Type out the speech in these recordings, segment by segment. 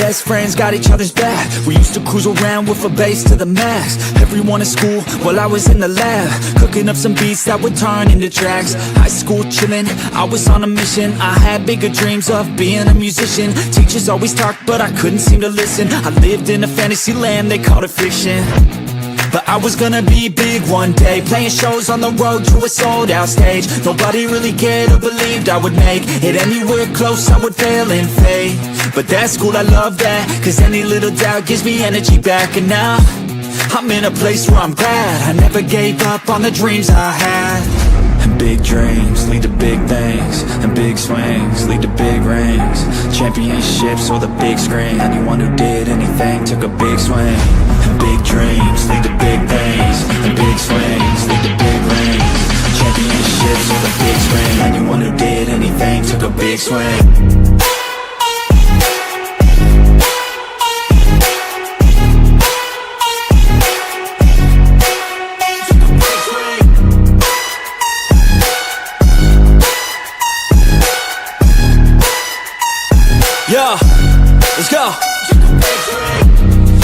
best friends, got each other's back. We used to cruise around with a bass to the max. Everyone in school, while I was in the lab, cooking up some beats that would turn into tracks. High school chillin', I was on a mission. I had bigger dreams of being a musician. Teachers always talked, but I couldn't seem to listen. I lived in a fantasy land, they called it fiction. But I was gonna be big one day, playing shows on the road to a sold out stage. Nobody really cared or believed I would make it anywhere close, I would fail and fade. But that's cool, I love that, cause any little doubt gives me energy back. And now, I'm in a place where I'm glad I never gave up on the dreams I had. And big dreams lead to big things, and big swings lead to big rings. Championships or the big screen, anyone who did anything took a big swing. And big dreams lead to big things, and big swings lead to big rings. Championships or the big screen, anyone who did anything took a big swing. Yeah, let's go.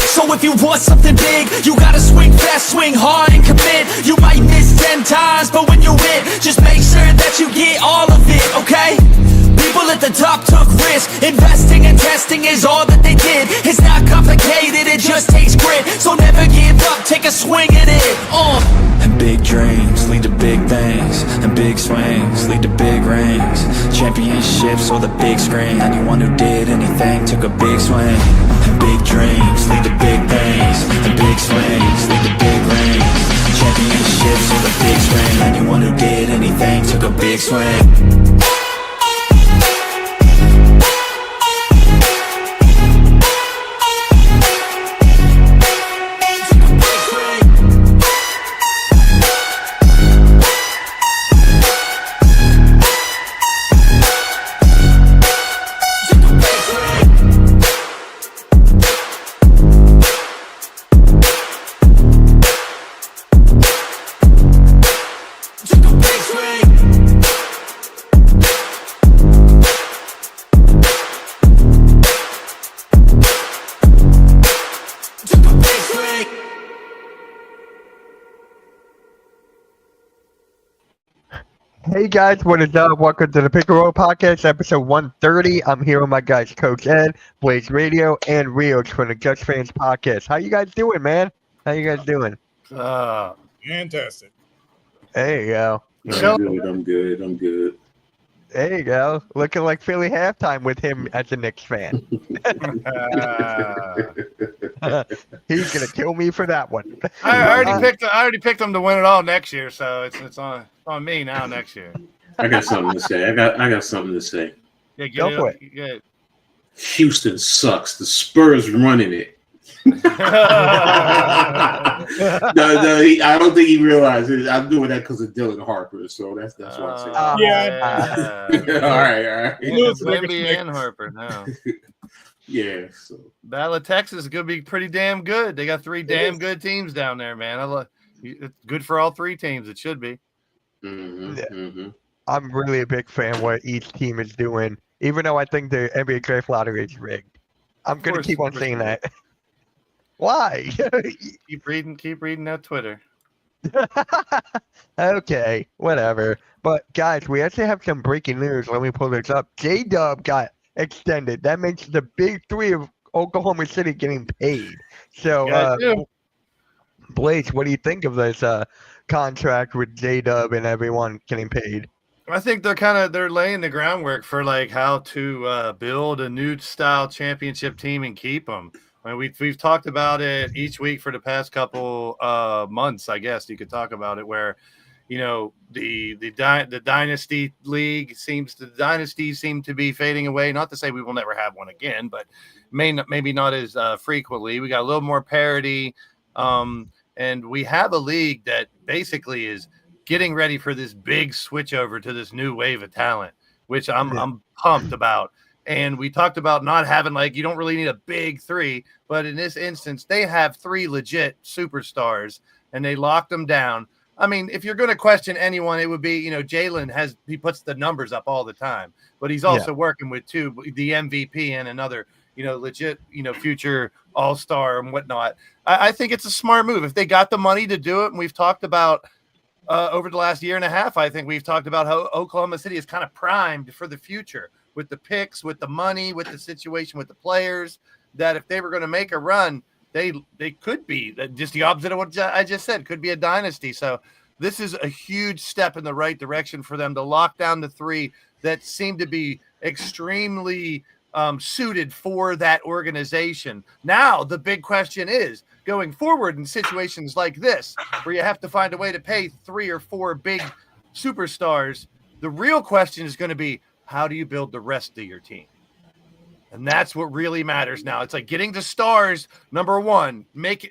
So if you want something big, you gotta swing fast, swing hard and commit. You might miss 10 times, but when you hit, just make sure that you get all of it, okay? People at the top took risks. Investing and testing is all that they did. It's not complicated, it just takes grit. So never give up, take a swing at it. And big dreams lead to big things, and big swings lead to big rings. Championships or the big screen, anyone who did anything took a big swing. And big dreams lead to big things, and big swings lead to big rings. Championships or the big screen, anyone who did anything took a big swing. Hey guys, what is up? Welcome to the Pick and Roll Podcast, episode 130. I'm here with my guys, Coach Ed, Blaze Radio, and Rios from the Just Fans Podcast. How you guys doing, man? How you guys doing? Fantastic. There you go. I'm good. There you go. Looking like Philly halftime with him as a Knicks fan. He's gonna kill me for that one. I already picked them to win it all next year, so it's on me now next year. I got something to say. I got something to say. Yeah, Go for it. Yeah. Houston sucks. The Spurs running it. No, I don't think he realizes. I'm doing that because of Dylan Harper, so that's what I'm saying. All right. Wemby and Harper now. Yeah. So Battle of Texas is going to be pretty damn good. They got three damn good teams down there, man. It's good for all three teams. It should be. I'm really a big fan of what each team is doing, even though I think the NBA draft lottery is rigged. I'm going to keep on saying that. Why? Keep reading that Twitter. Okay, whatever. But guys, we actually have some breaking news. Let me pull this up. J-Dub got extended. That makes the big three of Oklahoma City getting paid. So, Blaze, what do you think of this contract with J-Dub and everyone getting paid? I think they're laying the groundwork for like how to build a new style championship team and keep them. I mean, we've talked about it each week for the past couple months, I guess you could talk about it, where, you know, the dynasty league dynasties seem to be fading away. Not to say we will never have one again, but maybe not as frequently. We got a little more parity, and we have a league that basically is getting ready for this big switch over to this new wave of talent, which I'm pumped about. And we talked about not having, like, you don't really need a big three, but in this instance, they have three legit superstars, and they locked them down. I mean, if you're going to question anyone, it would be, you know, Jalen he puts the numbers up all the time, but he's also working with the MVP and another, legit, future all-star and whatnot. I think it's a smart move. If they got the money to do it, and we've talked about over the last year and a half, I think we've talked about how Oklahoma City is kind of primed for the future with the picks, with the money, with the situation, with the players, that if they were going to make a run, they could be just the opposite of what I just said, could be a dynasty. So this is a huge step in the right direction for them to lock down the three that seem to be extremely suited for that organization. Now, the big question is, going forward in situations like this, where you have to find a way to pay 3 or 4 big superstars, the real question is going to be, how do you build the rest of your team? And that's what really matters now. It's like getting the stars, number one,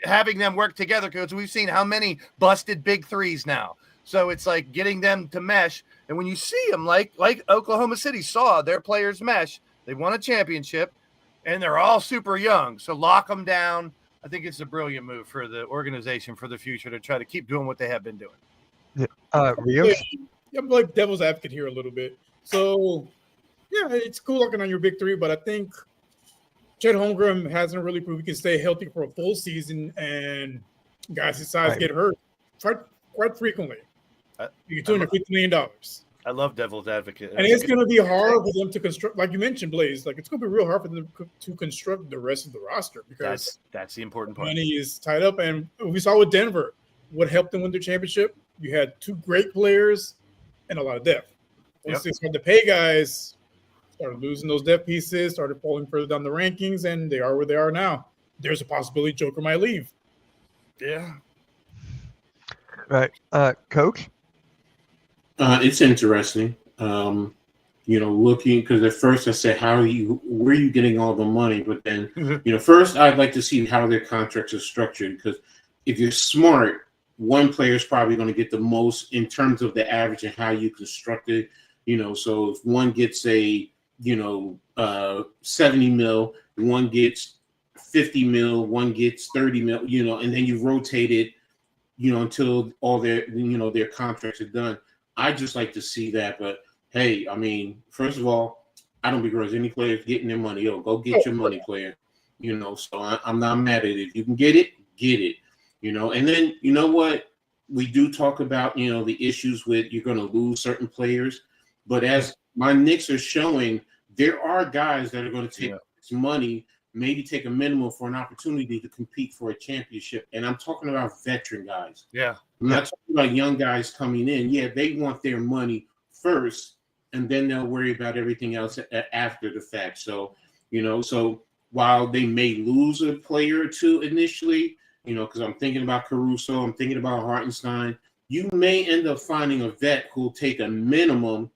having them work together, because we've seen how many busted big threes now. So it's like getting them to mesh. And when you see them, like Oklahoma City saw their players mesh, they won a championship, and they're all super young. So lock them down. I think it's a brilliant move for the organization for the future to try to keep doing what they have been doing. Rio? I'm like devil's advocate here a little bit. So, yeah, it's cool looking on your big three, but I think Chet Holmgren hasn't really proved he can stay healthy for a full season, and guys his size get hurt quite frequently. You get $250 million. I love devil's advocate. And it's going to be hard for them to construct, like you mentioned, Blaze. Like, it's going to be real hard for them to construct the rest of the roster, because that's the important part. Money is tied up, and we saw with Denver what helped them win their championship. You had 2 great players and a lot of depth. Once they started to pay guys, started losing those depth pieces, started falling further down the rankings, and they are where they are now. There's a possibility Joker might leave. Yeah. Right. Coach? It's interesting. Looking, because at first I said, where are you getting all the money? But then, first I'd like to see how their contracts are structured, because if you're smart, one player is probably going to get the most in terms of the average and how you construct it. So if one gets a, 70 mil, one gets 50 mil, one gets 30 mil, and then you rotate it, until all their, their contracts are done. I just like to see that. But hey, I mean, first of all, I don't begrudge any players getting their money. Go get your money, player. So I'm not mad at it. If you can get it, get it. And then you know what? We do talk about, the issues with you're going to lose certain players. But as my Knicks are showing, there are guys that are going to take this money, maybe take a minimum for an opportunity to compete for a championship. And I'm talking about veteran guys. Yeah. I'm not talking about young guys coming in. Yeah, they want their money first, and then they'll worry about everything else after the fact. So, so while they may lose a player or two initially, because I'm thinking about Caruso, I'm thinking about Hartenstein, you may end up finding a vet who'll take a minimum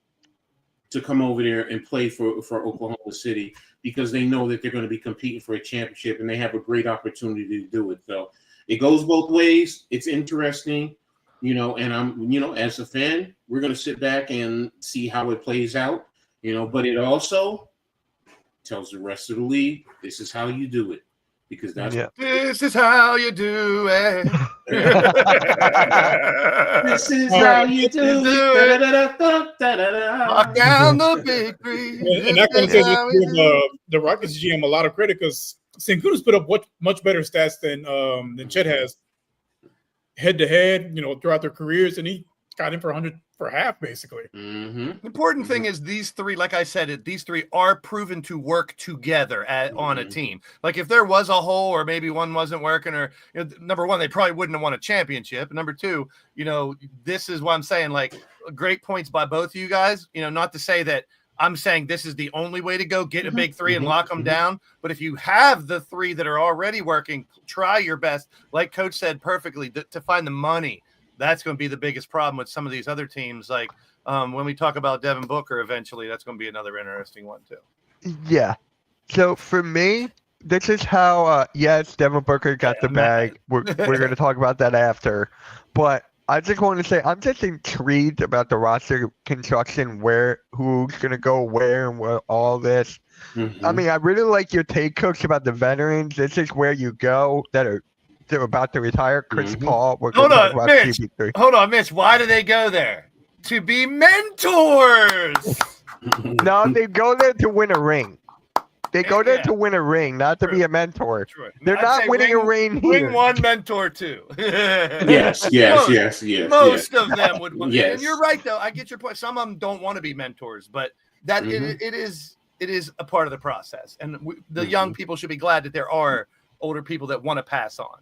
to come over there and play for Oklahoma City, because they know that they're going to be competing for a championship and they have a great opportunity to do it. So it goes both ways. It's interesting, and I'm, as a fan, we're going to sit back and see how it plays out, but it also tells the rest of the league, this is how you do it. Because this is how you do it. This is how you do it. Lock down the big three. And that kind of says the Rockets GM a lot of credit, because Sengun's put up much better stats than Chet has head to head, throughout their careers, and he got in for 100 for half, basically. The important thing is these three, like I said, these three are proven to work together on a team. Like if there was a hole, or maybe one wasn't working, or number one, they probably wouldn't have won a championship. Number two, this is what I'm saying, like great points by both of you guys. Not to say that I'm saying this is the only way to go, get a big three and lock them down. But if you have the three that are already working, try your best, like Coach said perfectly, to find the money. That's going to be the biggest problem with some of these other teams. Like when we talk about Devin Booker, eventually, that's going to be another interesting one too. Yeah. So for me, this is how, yes, Devin Booker got the bag. We're going to talk about that after. But I just want to say, I'm just intrigued about the roster construction, who's going to go where and where all this. I mean, I really like your take, Coach, about the veterans. This is where you go they're about to retire. Chris Paul. Hold on, Mitch. Why do they go there? To be mentors. No, they go there to win a ring. They go there Yeah. to win a ring, not to True. be a mentor. True. They're I'd not say winning a ring here. Ring one, mentor two. Yes. Most of them would want. Yes. And you're right, though. I get your point. Some of them don't want to be mentors, but that Mhm. it is a part of the process. And the Mm-hmm. young people should be glad that there are older people that want to pass on.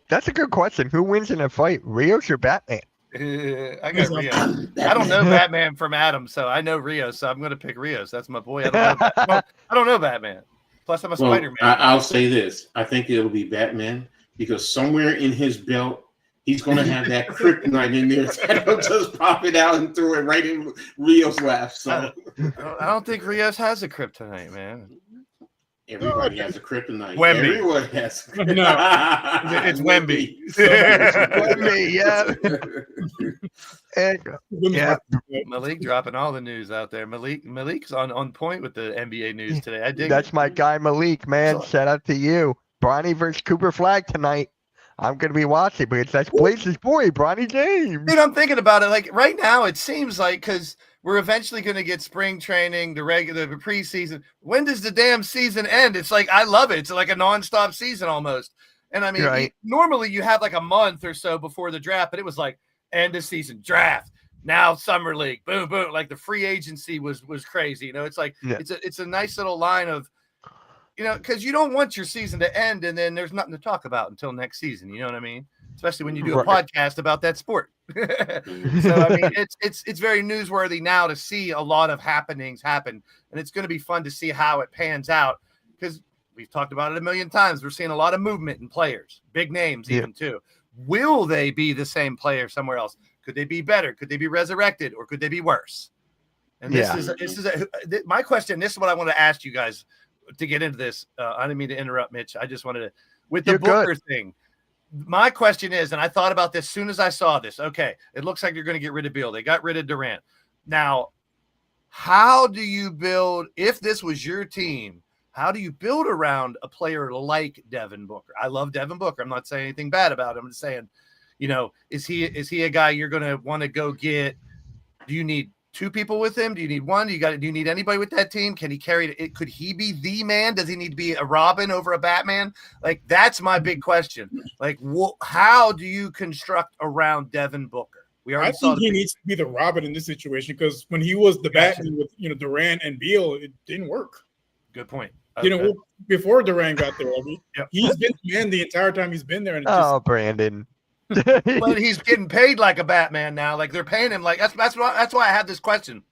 That's a good question. Who wins in a fight, Rios or Batman? I got Rios. I don't know Batman from Adam, so I know Rios. So I'm going to pick Rios. That's my boy. I don't know Batman. Plus, I'm a Well, Spider-Man. I'll say this. I think it'll be Batman because somewhere in his belt, he's going to have that kryptonite in there that'll just pop it out and throw it right in Rio's lap. So I don't think Rios has a kryptonite, man. everybody has a kryptonite. Wemby. Everyone has. No. It's Wemby. Wemby, yeah. And, yeah, Malik dropping all the news out there. Malik's on point with the NBA news today. I dig that's it. my guy Malik, man. Shout out to you. Bronny versus Cooper Flag tonight. I'm gonna be watching because that's Blaze's boy, Bronny James. Dude, I'm thinking about it. Like right now, it seems like because we're eventually going to get spring training, the preseason. When does the damn season end? It's like I love it. It's like a nonstop season almost. And I mean, Right. normally you have like a month or so before the draft, but it was like end of season, draft, now summer league, boom, boom. Like the free agency was crazy. You know, it's like Yeah. it's a nice little line of, you know, because you don't want your season to end and then there's nothing to talk about until next season. You know what I mean? Especially when you do a Right. podcast about that sport. So I mean, it's very newsworthy now to see a lot of happenings happen, and it's going to be fun to see how it pans out because we've talked about it a million times. We're seeing a lot of movement in players, big names even too. Will they be the same player somewhere else? Could they be better? Could they be resurrected, or could they be worse? And this is my question. This is what I want to ask you guys to get into this. I didn't mean to interrupt, Mitch. I just wanted to with the You're Booker good. thing. My question is, and I thought about this as soon as I saw this. Okay, it looks like you're going to get rid of Beal. They got rid of Durant. Now, how do you build, if this was your team, how do you build around a player like Devin Booker? I love Devin Booker. I'm not saying anything bad about him. I'm just saying, you know, is he a guy you're going to want to go get? Do you need two people with him? Do you need one? Do you need anybody with that team? Can he carry it? Could he be the man? Does he need to be a Robin over a Batman? Like, that's my big question. Like, how do you construct around Devin Booker? We I already saw think he needs to be the Robin in this situation because when he was the Batman with Durant and Beal, it didn't work. Good point. Before Durant got there, I mean, Yep. he's been the man the entire time he's been there, and Oh, Brandon. But he's getting paid like a Batman now. Like they're paying him like that's why I have this question.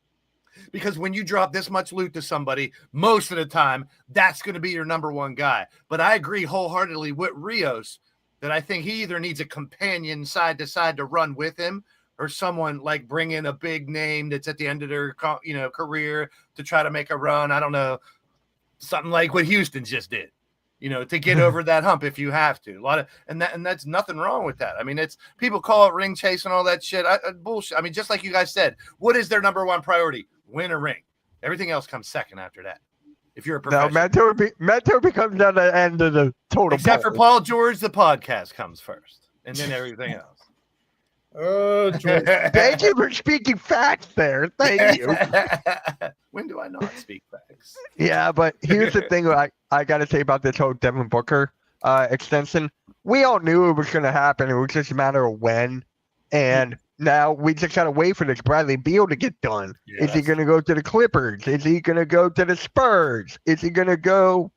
Because when you drop this much loot to somebody, most of the time, that's going to be your number one guy. But I agree wholeheartedly with Rios that I think he either needs a companion side to side to run with him, or someone like bring in a big name that's at the end of their career to try to make a run. I don't know, something like what Houston just did. To get over that hump if you have to. And that's nothing wrong with that. I mean, it's people call it ring chase and all that shit. Bullshit. I mean, just like you guys said, what is their number one priority? Win a ring. Everything else comes second after that. If you're a professional. No, mentor becomes at the end of the total. Except for Paul George, the podcast comes first, and then everything else. George. Thank you for speaking facts there. Thank you. When do I not speak facts? Yeah, but here's the thing I got to say about this whole Devin Booker extension. We all knew it was going to happen. It was just a matter of when. And now we just got to wait for this Bradley Beal to get done. Yeah, is he going to go to the Clippers? Is he going to go to the Spurs? Is he going to go?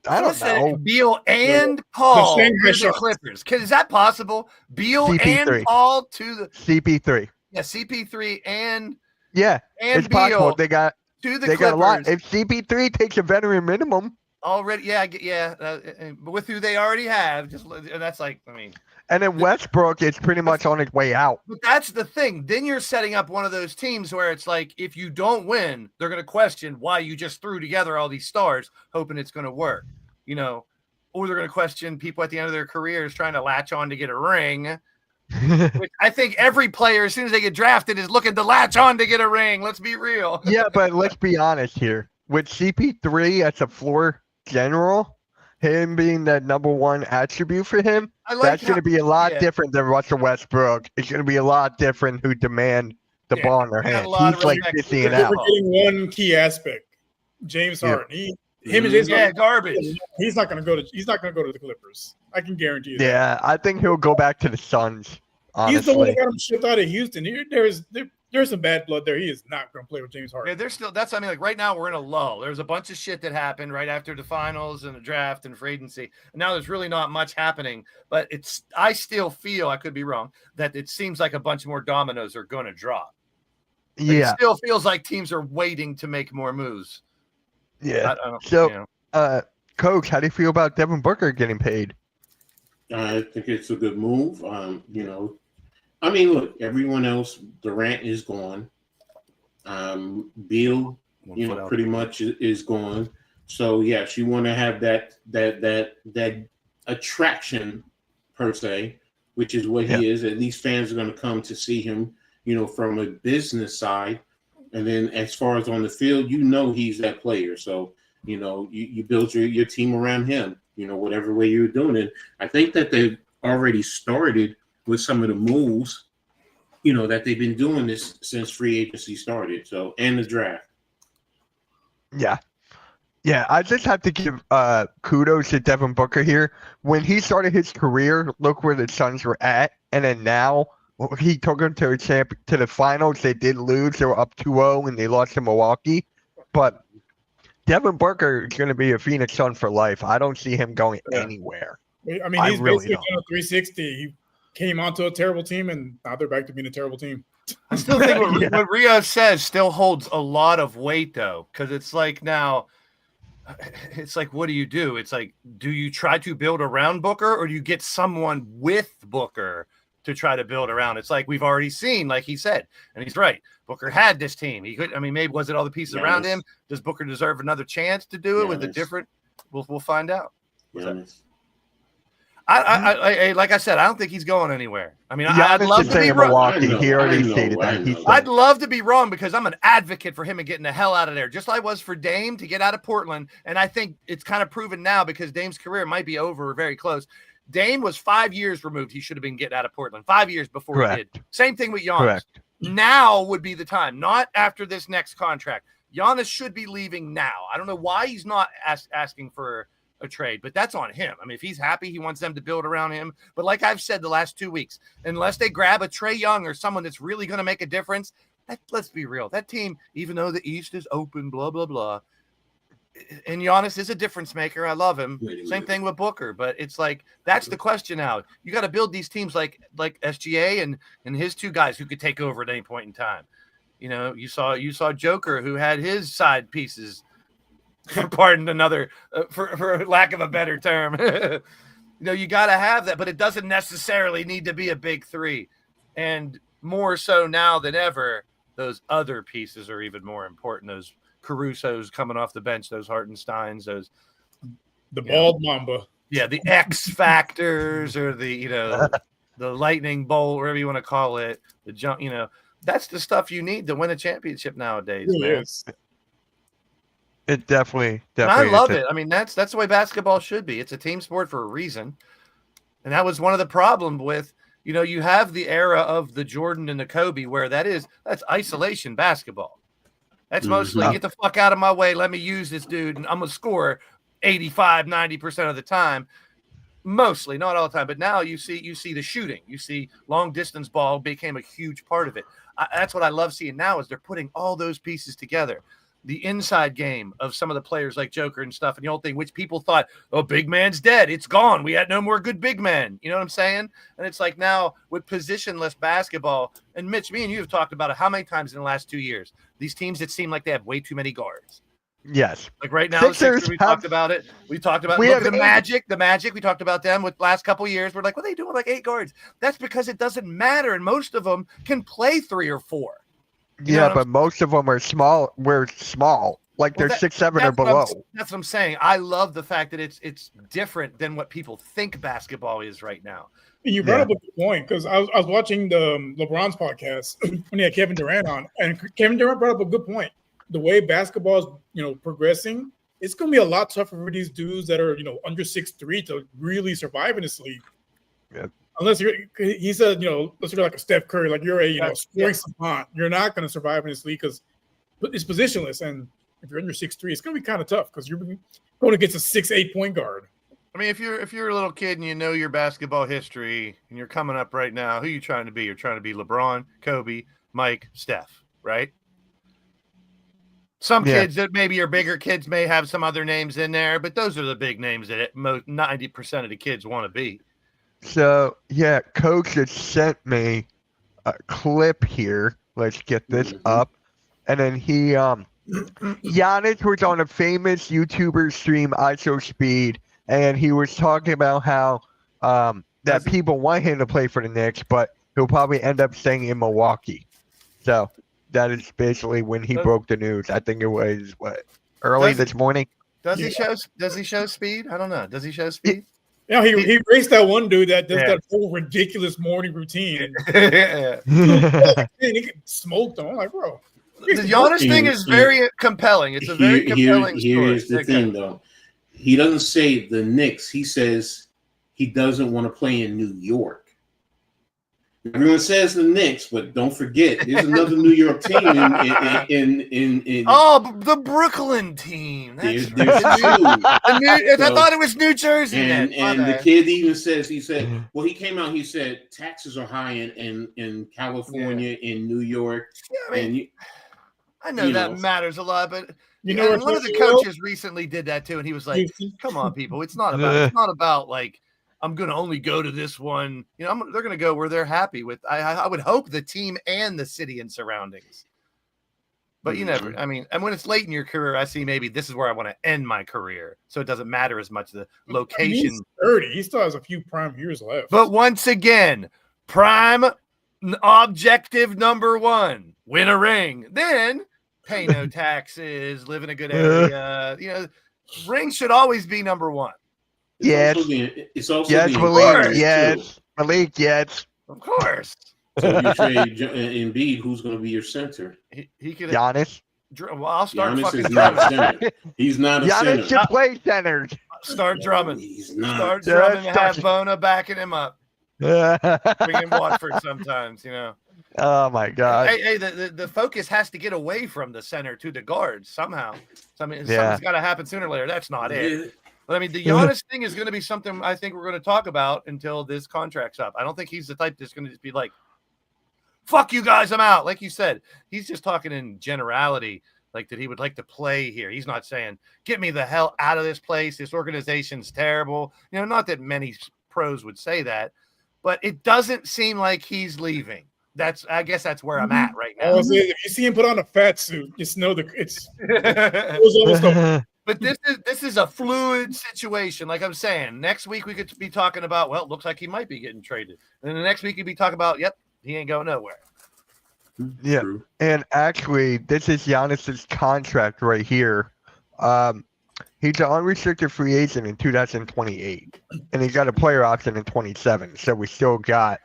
I don't know. Beal and Paul The to the Shanghai Clippers. Is that possible? Beal CP3. and Paul to the CP3. CP3 and It's Beal possible. They got to the they Clippers. got a lot. If CP3 takes a veteran minimum. Already, but with who they already have, that's like, I mean. And then Westbrook is pretty much on his way out. But that's the thing. Then you're setting up one of those teams where it's like, if you don't win, they're going to question why you just threw together all these stars, hoping it's going to work, or they're going to question people at the end of their careers trying to latch on to get a ring. Which I think every player, as soon as they get drafted, is looking to latch on to get a ring. Let's be real. Yeah, but let's be honest here. With CP3 as a floor general, him being that number one attribute for him, that's going to be a lot different than Russell Westbrook. It's going to be a lot different who demand the ball in their got a hand. lot of He's like respect this for and that. out. We're getting one key aspect. James Yeah. Harden. Him and James Yeah, Harden, garbage. he's not going to go to the Clippers. I can guarantee you that. Yeah, I think he'll go back to the Suns. He's the one that Honestly, got him shipped out of Houston. There's some bad blood there. He is not going to play with James Harden. Yeah, there's still that's I mean, like right now we're in a lull. There's a bunch of shit that happened right after the finals and the draft and free agency. And now there's really not much happening, but I still feel, I could be wrong, that it seems like a bunch more dominoes are gonna drop. Like, yeah, it still feels like teams are waiting to make more moves. yeah. I don't, So, Coach, how do you feel about Devin Booker getting paid? I think it's a good move. I mean, look, everyone else, Durant is gone. Beal, pretty much is gone. So yes, you want to have that attraction per se, which is what he is. At least fans are going to come to see him, from a business side. And then as far as on the field, he's that player. So, you build your team around him, whatever way you're doing it. I think that they've already started with some of the moves, that they've been doing this since free agency started. So, and the draft. Yeah. Yeah, I just have to give kudos to Devin Booker here. When he started his career, look where the Suns were at, and then now he took them to the finals. They did lose; they were up 2-0, and they lost to Milwaukee. But Devin Booker is going to be a Phoenix Sun for life. I don't see him going anywhere. I mean, he's basically done a 360. He came onto a terrible team, and now they're back to being a terrible team. I still think what Rio says still holds a lot of weight, though, because it's like now, it's like, what do? It's like, do you try to build around Booker, or do you get someone with Booker to try to build around? It's like we've already seen, like he said, and he's right. Booker had this team. He could. I mean, maybe was it all the pieces around him? Does Booker deserve another chance to do it with a different? We'll find out. I like I said, I don't think he's going anywhere. I mean, I'd love to be wrong. Milwaukee. He already stated that. I'd love to be wrong because I'm an advocate for him and getting the hell out of there, just like I was for Dame to get out of Portland. And I think it's kind of proven now because Dame's career might be over or very close. Dame was 5 years removed. He should have been getting out of Portland 5 years before he did. Same thing with Giannis. Correct. Now would be the time, not after this next contract. Giannis should be leaving now. I don't know why he's not asking for a trade, but that's on him. I mean, if he's happy, he wants them to build around him. But like I've said the last 2 weeks, unless they grab a Trae Young or someone that's really going to make a difference, let's be real. That team, even though the East is open, blah, blah, blah, and Giannis is a difference maker. I love him. Same thing with Booker, but it's like that's the question now. You got to build these teams like SGA and his two guys who could take over at any point in time. You saw Joker who had his side pieces. Pardon another, for lack of a better term. You got to have that, but it doesn't necessarily need to be a big three. And more so now than ever, those other pieces are even more important. Those Caruso's coming off the bench, those Hartensteins, the bald mamba. Yeah, the X factors or the lightning bolt, whatever you want to call it, the jump. That's the stuff you need to win a championship nowadays, man. Yes. It definitely. And I love it. I mean, that's the way basketball should be. It's a team sport for a reason. And that was one of the problems with, you have the era of the Jordan and the Kobe where that's isolation basketball. That's mostly get the fuck out of my way. Let me use this dude. And I'm going to score 85, 90% of the time. Mostly, not all the time. But now you see the shooting. You see long distance ball became a huge part of it. That's what I love seeing now is they're putting all those pieces together. The inside game of some of the players like Joker and stuff and the whole thing, which people thought, big man's dead. It's gone. We had no more good big men. You know what I'm saying? And it's like now with positionless basketball, and Mitch, me and you have talked about it how many times in the last 2 years, these teams that seem like they have way too many guards. Yes. Like right now, we talked about it. We talked about the Magic. We talked about them with last couple of years. We're like, what are they doing with like 8 guards? That's because it doesn't matter. And most of them can play 3 or 4. Yeah, but most of them are small. We're small. Like they're 6'7" or below. That's what I'm saying. I love the fact that it's different than what people think basketball is right now. You brought up a good point because I was watching the LeBron's podcast when he had Kevin Durant on, and Kevin Durant brought up a good point. The way basketball is, progressing, it's going to be a lot tougher for these dudes that are, under 6'3" to really survive in this league. Yeah. Unless he said, let's say like a Steph Curry, like you're a scoring savant, you're not going to survive in this league because it's positionless. And if you're under 6'3", it's going to be kind of tough because you're going against a 6'8" point guard. I mean, if you're a little kid and you know your basketball history and you're coming up right now, who are you trying to be? You're trying to be LeBron, Kobe, Mike, Steph, right? Some kids that maybe are bigger kids may have some other names in there, but those are the big names that 90% of the kids want to be. So yeah, Coach just sent me a clip here. Let's get this up. And then he Giannis was on a famous YouTuber stream, ISO Speed, and he was talking about how that people want him to play for the Knicks, but he'll probably end up staying in Milwaukee. So that is basically when he broke the news. I think it was early this morning. Does he show speed? I don't know. Does he show speed? Yeah, he raced that one dude that does that whole ridiculous morning routine. And he get smoked on. I'm like, bro. The Giannis thing is very compelling. It's a very compelling story. Here's the thing, though. He doesn't say the Knicks. He says he doesn't want to play in New York. Everyone says the Knicks, but don't forget, there's another New York team in the Brooklyn team. That's there's two. I thought it was New Jersey. And the kid even says, he came out, he said taxes are high in California, in New York. Yeah, I mean, I know that matters a lot, but one of the coaches recently did that too, and he was like, "Come on, people, it's not about like I'm going to only go to this one. They're going to go where they're happy with. I would hope the team and the city and surroundings. But you never. I mean, and when it's late in your career, I see maybe this is where I want to end my career, so it doesn't matter as much the location. He's 30. He still has a few prime years left. But once again, prime objective number one: win a ring, then pay no taxes, live in a good area. Ring should always be number one. It's also Malik, yes. Of course. So you trade Embiid, who's going to be your center? He could Giannis. Well, I'll start Giannis fucking is not a center. He's not a center. Giannis should play center. Start drumming. He's not. Start drumming and have Bona backing him up. Bring him Watford sometimes, Oh my God. Hey, the focus has to get away from the center to the guards somehow. So, I mean, something's got to happen sooner or later. That's not it. But I mean, the Giannis thing is going to be something I think we're going to talk about until this contract's up. I don't think he's the type that's going to just be like, fuck you guys, I'm out. Like you said, he's just talking in generality, like that he would like to play here. He's not saying, get me the hell out of this place. This organization's terrible. Not that many pros would say that, but it doesn't seem like he's leaving. I guess that's where I'm at right now. If you see him put on a fat suit, just know that it's But this is a fluid situation. Like I'm saying, next week we could be talking about, well, it looks like he might be getting traded. And then the next week you'd be talking about, yep, he ain't going nowhere. Yeah. And actually, this is Giannis's contract right here. He's an unrestricted free agent in 2028. And he's got a player option in 27. So we still got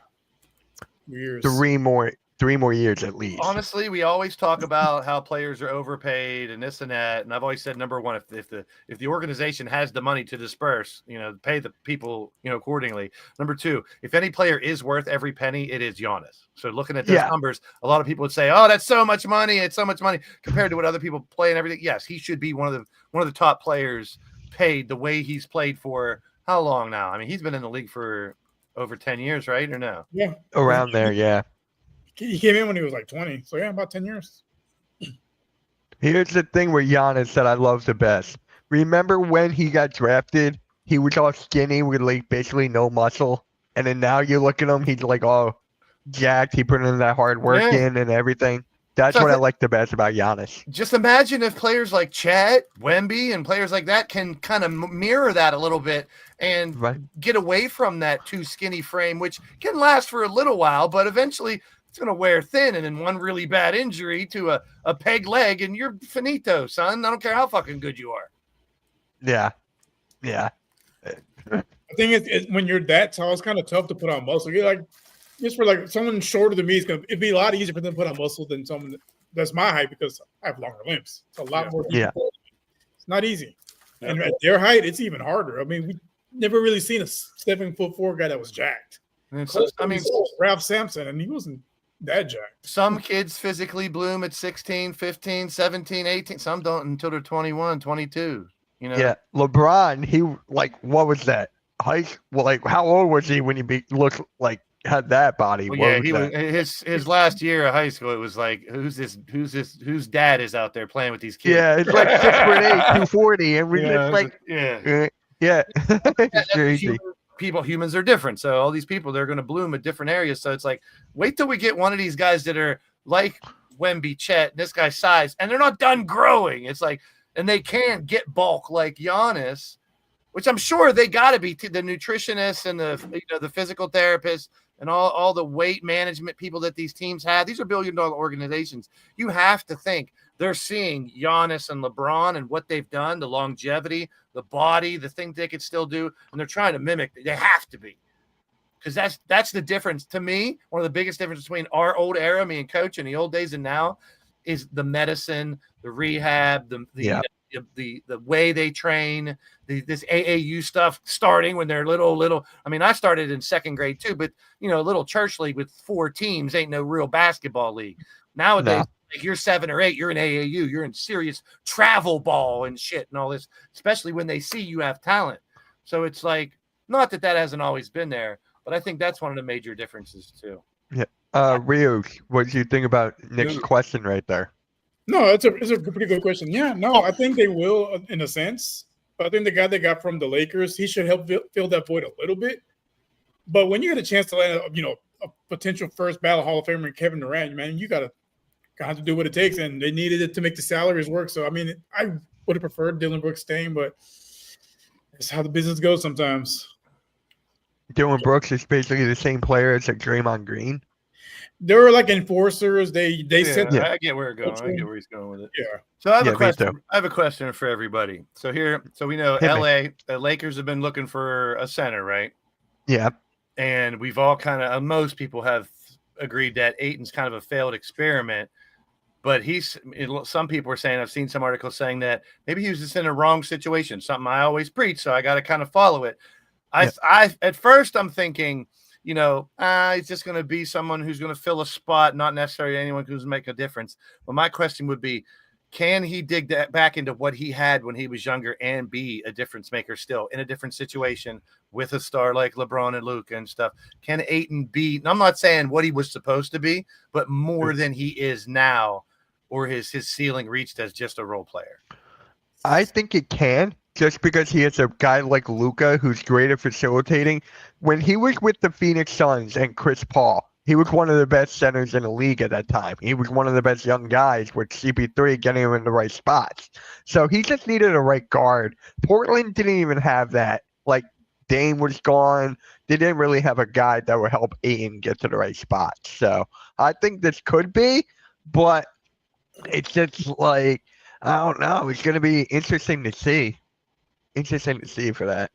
three more years at least. Honestly, we always talk about how players are overpaid and this and that, and I've always said number one, if the organization has the money to disperse, pay the people accordingly. Number two, if any player is worth every penny, it is Giannis. So looking at those numbers, a lot of people would say, "Oh, that's so much money! It's so much money compared to what other people play and everything." Yes, he should be one of the top players paid the way he's played for how long now? I mean, he's been in the league for over 10 years, right? Or no? Yeah, around there, yeah. He came in when he was like 20. So, about 10 years. Here's the thing with Giannis that I love the best. Remember when he got drafted, he was all skinny with like basically no muscle. And then now you look at him, he's like all jacked. He put in that hard work in and everything. That's what I like the best about Giannis. Just imagine if players like Chet, Wemby, and players like that can kind of mirror that a little bit and get away from that too skinny frame, which can last for a little while, but eventually it's going to wear thin, and then one really bad injury to a peg leg, and you're finito, son. I don't care how fucking good you are. Yeah. Yeah. I think it's when you're that tall, it's kind of tough to put on muscle. You're like, just for like someone shorter than me, it'd be a lot easier for them to put on muscle than someone that's my height because I have longer limbs. It's a lot more. It's not easy. And at their height, it's even harder. I mean, we never really seen a 7'4" guy that was jacked. I mean, Ralph Sampson, and he wasn't that jacked. Some kids physically bloom at 16, 15, 17, 18. Some don't until they're 21, 22. You know? Yeah, LeBron, he like what was that? Well, like how old was he when he looked like had that body? Well, What yeah, was he that? was his last year of high school. It was like, whose dad is out there playing with these kids? Yeah, it's like 6'8", 240, and we just like yeah. yeah, it's That's crazy. humans are different. So all these people, they're going to bloom at different areas. So it's like, wait till we get one of these guys that are like Wemby, Chet, this guy's size, and they're not done growing. It's like, and they can't get bulk like Giannis, which I'm sure they got to be the nutritionists and the physical therapists and all the weight management people that these teams have. These are billion-dollar organizations. You have to think they're seeing Giannis and LeBron and what they've done, the longevity, the body, the things they could still do, and they're trying to mimic. They have to be, because that's the difference to me. One of the biggest differences between our old era, me and Coach, in the old days and now, is the medicine, the rehab, the way they train, this AAU stuff starting when they're little. I mean, I started in second grade too, but little church league with 4 teams ain't no real basketball league. Nowadays, like you're 7 or 8, you're in AAU, you're in serious travel ball and shit and all this, especially when they see you have talent. So it's like, not that hasn't always been there, but I think that's one of the major differences too. Yeah. Rio, what do you think about Nick's question right there? No, it's a pretty good question. Yeah, no, I think they will in a sense. But I think the guy they got from the Lakers, he should help fill that void a little bit. But when you get a chance to land, a potential first ballot Hall of Famer in Kevin Durant, man, you gotta have to do what it takes, and they needed it to make the salaries work. So I mean, I would have preferred Dillon Brooks staying, but it's how the business goes sometimes. Dillon Brooks is basically the same player as Draymond Green. They were like enforcers. They said, I get where it's going. I get where he's going with it. Yeah. So I have a me question. too. I have a question for everybody. So we know Hit me. LA, Lakers have been looking for a center, right? Yeah. And we've all most people have agreed that Ayton's kind of a failed experiment. But some people are saying, I've seen some articles saying that maybe he was just in a wrong situation, something I always preach. So I got to kind of follow it. At first I'm thinking, he's just going to be someone who's going to fill a spot, not necessarily anyone who's make a difference. But my question would be, can he dig that back into what he had when he was younger and be a difference maker still in a different situation with a star like LeBron and Luka and stuff? Can Ayton be, I'm not saying what he was supposed to be, but more than he is now, or his ceiling reached as just a role player? I think it can, just because he is a guy like Luka who's great at facilitating. When he was with the Phoenix Suns and Chris Paul, he was one of the best centers in the league at that time. He was one of the best young guys with CP3 getting him in the right spots. So he just needed a right guard. Portland didn't even have that. Like, Dame was gone. They didn't really have a guy that would help Ayton get to the right spot. So I think this could be, but it's just like, I don't know. It's going to be interesting to see. Interesting to see for that.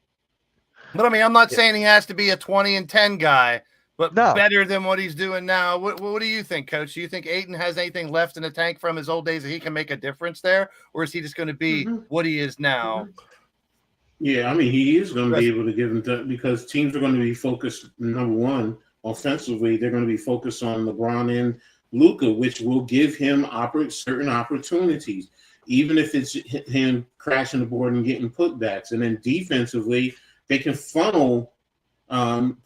But I mean, I'm not saying he has to be a 20-10 guy, but No. better than what he's doing now. What do you think, Coach? Do you think Ayton has anything left in the tank from his old days that he can make a difference there? Or is he just going to be what he is now? Yeah, I mean, he is going to be able to give them that, because teams are going to be focused, number one, offensively. They're going to be focused on LeBron and Luka, which will give him certain opportunities, even if it's him crashing the board and getting putbacks. And then defensively, they can funnel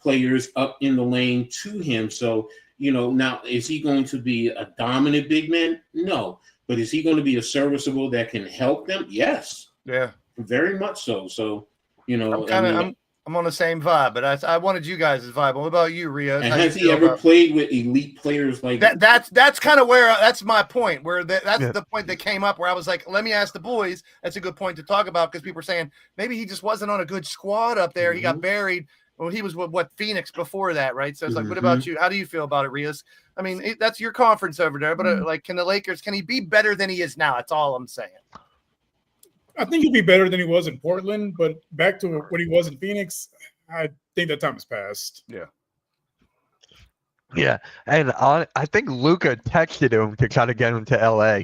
players up in the lane to him. So, now is he going to be a dominant big man? No. But is he going to be a serviceable that can help them? Yes. Yeah. Very much so. So, I'm on the same vibe, but I wanted you guys' vibe. What about you, Rio? And has he ever played with elite players like that? That's kind of where that's my point. Where that's the point that came up where I was like, let me ask the boys. That's a good point to talk about, because people are saying maybe he just wasn't on a good squad up there. He got buried. Well, he was what Phoenix before that, right? So it's like, what about you? How do you feel about it, Rios? I mean, that's your conference over there, but like, can he be better than he is now? That's all I'm saying. I think he'll be better than he was in Portland, but back to what he was in Phoenix, I think that time has passed. Yeah. Yeah, and I think Luka texted him to try to get him to LA.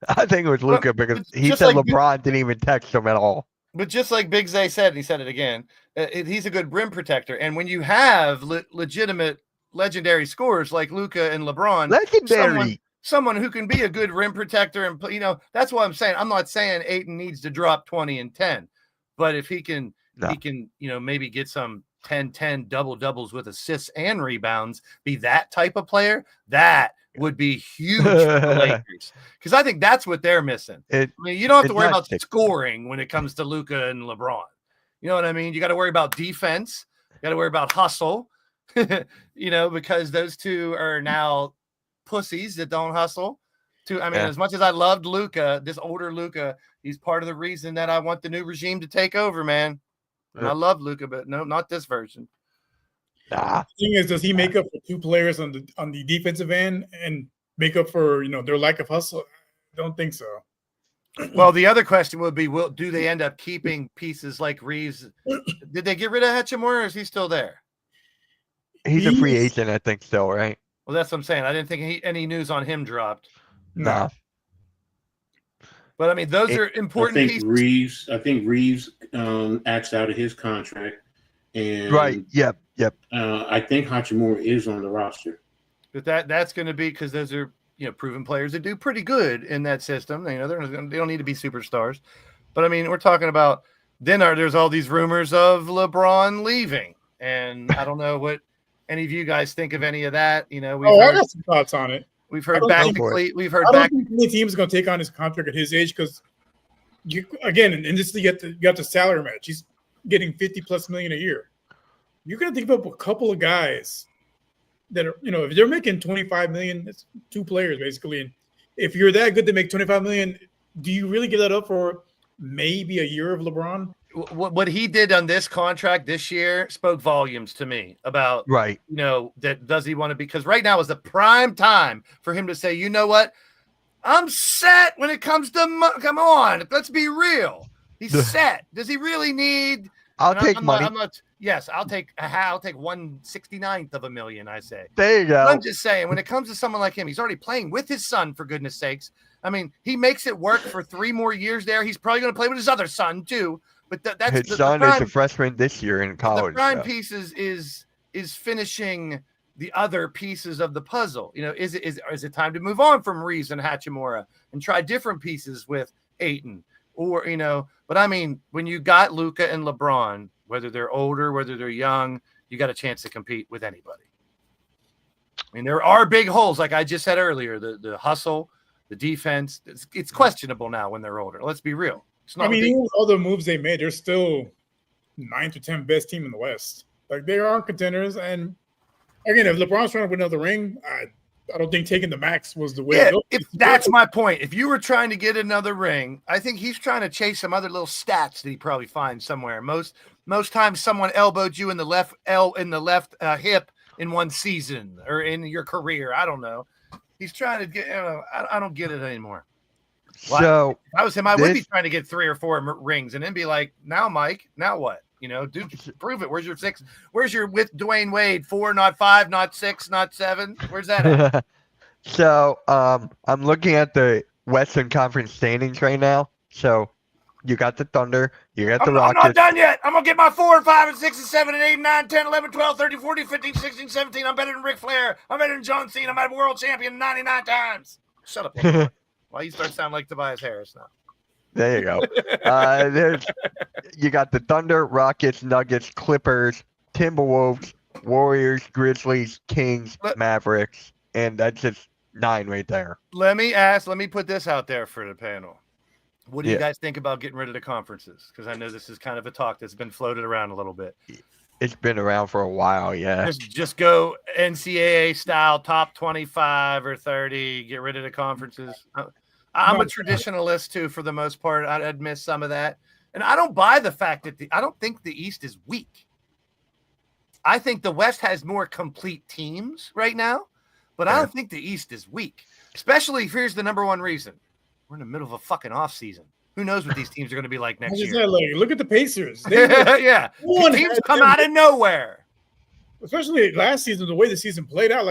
I think it was Luka, because he said like LeBron didn't even text him at all. But just like Big Zay said, and he said it again, he's a good rim protector. And when you have legitimate legendary scorers like Luka and LeBron. Legendary. Someone who can be a good rim protector. And, that's what I'm saying. I'm not saying Ayton needs to drop 20 and 10. But if he can, maybe get some 10-10 double-doubles with assists and rebounds, be that type of player, that would be huge for the Lakers. Because I think that's what they're missing. You don't have to worry about scoring when it comes to Luka and LeBron. You know what I mean? You got to worry about defense. You got to worry about hustle, because those two are now pussies that don't hustle. As much as I loved Luka, this older Luka, he's part of the reason that I want the new regime to take over, man. And I love Luka, but no, not this version. The thing is, does he make up for two players on the defensive end and make up for their lack of hustle? I don't think so. Well, the other question would be, do they end up keeping pieces like Reeves? Did they get rid of Hachimura, or is he still there? He's a free agent, I think, still, right? Well, that's what I'm saying. I didn't think any news on him dropped. No. But those are important pieces. I think Reeves acts out of his contract. And right. Yep. I think Hachimura is on the roster. But that's going to be because those are proven players that do pretty good in that system. They don't need to be superstars. But we're talking about there's all these rumors of LeBron leaving, and I don't know what any of you guys think of any of that. I got some thoughts on it. We've heard back. We've heard I back. don't think any team is going to take on his contract at his age because you got the salary match. He's getting $50+ million a year. You're going to think about a couple of guys that are, if they're making $25 million, it's two players basically. And if you're that good to make $25 million, do you really give that up for maybe a year of LeBron? What he did on this contract this year spoke volumes to me about, right. That does he want to be, because right now is the prime time for him to say, you know what? I'm set when it comes to come on. Let's be real. He's set. Does he really need? I'll take money. Yes, I'll take 1/69th of a million. I say. There you go. I'm just saying, when it comes to someone like him, he's already playing with his son, for goodness sakes. He makes it work for 3 more years there. He's probably going to play with his other son too. But that's his son is a freshman this year in college. The prime piece is finishing the other pieces of the puzzle. Is it time to move on from Reeves and Hachimura and try different pieces with Ayton? Or, but when you got Luka and LeBron, whether they're older, whether they're young, you got a chance to compete with anybody. There are big holes, like I just said earlier, the hustle, the defense. It's questionable now when they're older. Let's be real. It's not even all the moves they made, they're still 9th or 10th best team in the West. Like, they aren't contenders. And again, if LeBron's trying to win another ring, I don't think taking the max was the way to go. That's my point. If you were trying to get another ring, I think he's trying to chase some other little stats that he probably finds somewhere. Most times someone elbowed you in the left hip in one season or in your career. I don't know. He's trying to get I don't get it anymore. So if I was him, I would be trying to get 3 or 4 rings and then be like, now, Mike, now what? Dude, prove it. Where's your 6? Where's your with Dwayne Wade? 4, not 5, not 6, not 7. Where's that at? So I'm looking at the Western Conference standings right now. So you got the Thunder, you got the Rockets. I'm not done yet. I'm gonna get my 4 and 5 and 6 and 7 and 8 and 9, 10, 11, 12, 13, 14, 15, 16, 17. I'm better than Ric Flair. I'm better than John Cena. I'm a world champion 99 times. Shut up. Why you start sounding like Tobias Harris now? There you go. You got the Thunder, Rockets, Nuggets, Clippers, Timberwolves, Warriors, Grizzlies, Kings, Mavericks, and that's just 9 right there. Let me put this out there for the panel. What do you guys think about getting rid of the conferences? Because I know this is kind of a talk that's been floated around a little bit. It's been around for a while, yeah. Just go NCAA style, top 25 or 30, get rid of the conferences. I'm a traditionalist too, for the most part. I'd miss some of that. And I don't buy the fact that I don't think the East is weak. I think the West has more complete teams right now, but I don't think the East is weak. Especially, here's the number one reason. We're in the middle of a fucking off season. Who knows what these teams are going to be like next year? Look at the Pacers. Yeah. Teams come out of nowhere. Especially last season, the way the season played out,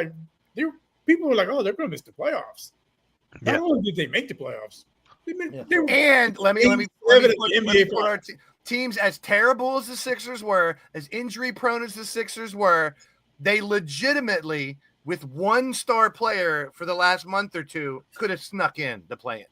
people were like, oh, they're going to miss the playoffs. Not only did they make the playoffs, and let me put our teams, as terrible as the Sixers were, as injury prone as the Sixers were, they legitimately, with one star player for the last month or two, could have snuck in the play-in.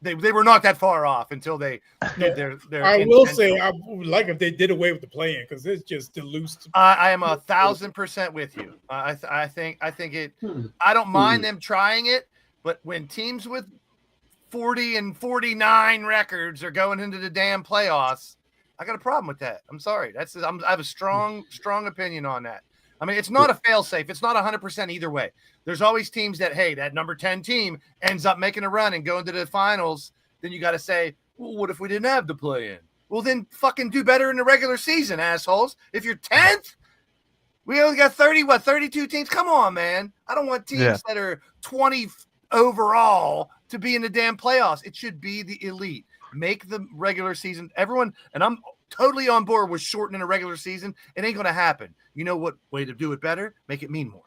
They were not that far off until they did their I will say I would like if they did away with the play-in because it's just dilutes. I am 1,000% with you. I think it. I don't mind them trying it, but when teams with 40 and 49 records are going into the damn playoffs, I got a problem with that. I'm sorry. I have a strong opinion on that. I mean, it's not a fail-safe. It's not 100% either way. There's always teams that, hey, that number 10 team ends up making a run and going to the finals. Then you got to say, well, what if we didn't have the play-in? Well, then fucking do better in the regular season, assholes. If you're 10th, we only got 32 teams. Come on, man. I don't want teams that are 20 overall to be in the damn playoffs. It should be the elite. Make the regular season. Everyone, and I'm totally on board with shortening a regular season. It ain't going to happen. You know what way to do it better? Make it mean more.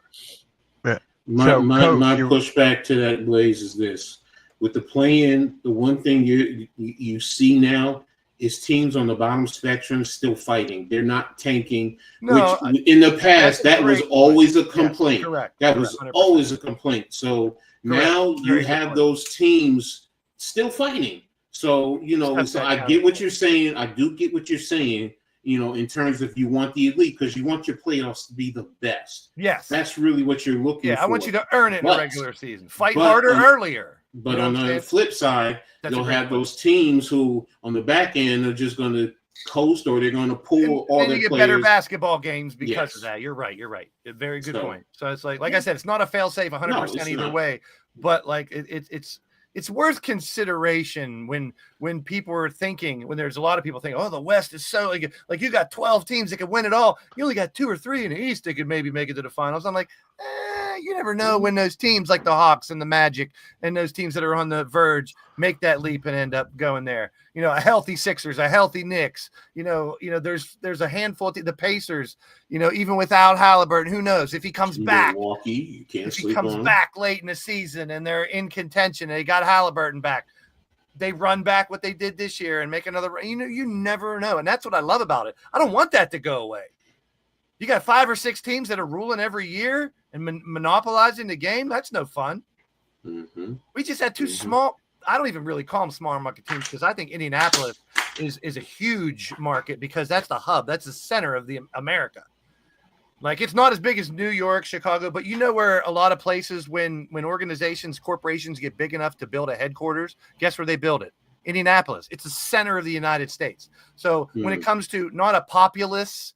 Yeah. My pushback to that, Blaze, is this: with the play-in, the one thing you see now is teams on the bottom spectrum still fighting. They're not tanking. No, which in the past that was always a complaint. Yeah, correct. That was 100%. always a complaint. So now you have those teams still fighting. So I get what you're saying. I do get what you're saying. In terms of you want the elite because you want your playoffs to be the best. Yes. That's really what you're looking for. Yeah, I want you to earn it in the regular season. Fight harder earlier. But on the flip side, you'll have those teams who on the back end are just going to coast or they're going to pull all their players. You get better basketball games because of that. You're right. A very good point. So it's like I said, it's not a fail-safe 100% either way. But like it's worth consideration when people are thinking, when there's a lot of people thinking, oh, the West is so like you got 12 teams that could win it all. You only got 2 or 3 in the East that could maybe make it to the finals. I'm like, you never know when those teams like the Hawks and the Magic and those teams that are on the verge make that leap and end up going there. A healthy Sixers, a healthy Knicks. There's a handful of the Pacers. Even without Halliburton, who knows if he comes back? You can't if he comes back late in the season and they're in contention and they got Halliburton back, they run back what they did this year and make another. You never know, and that's what I love about it. I don't want that to go away. You got 5 or 6 teams that are ruling every year and monopolizing the game. That's no fun. Mm-hmm. We just had 2 small. I don't even really call them small market teams because I think Indianapolis is a huge market because that's the hub. That's the center of the America. Like it's not as big as New York, Chicago, but where a lot of places when organizations, corporations get big enough to build a headquarters, guess where they build it? Indianapolis. It's the center of the United States. So when it comes to not a populace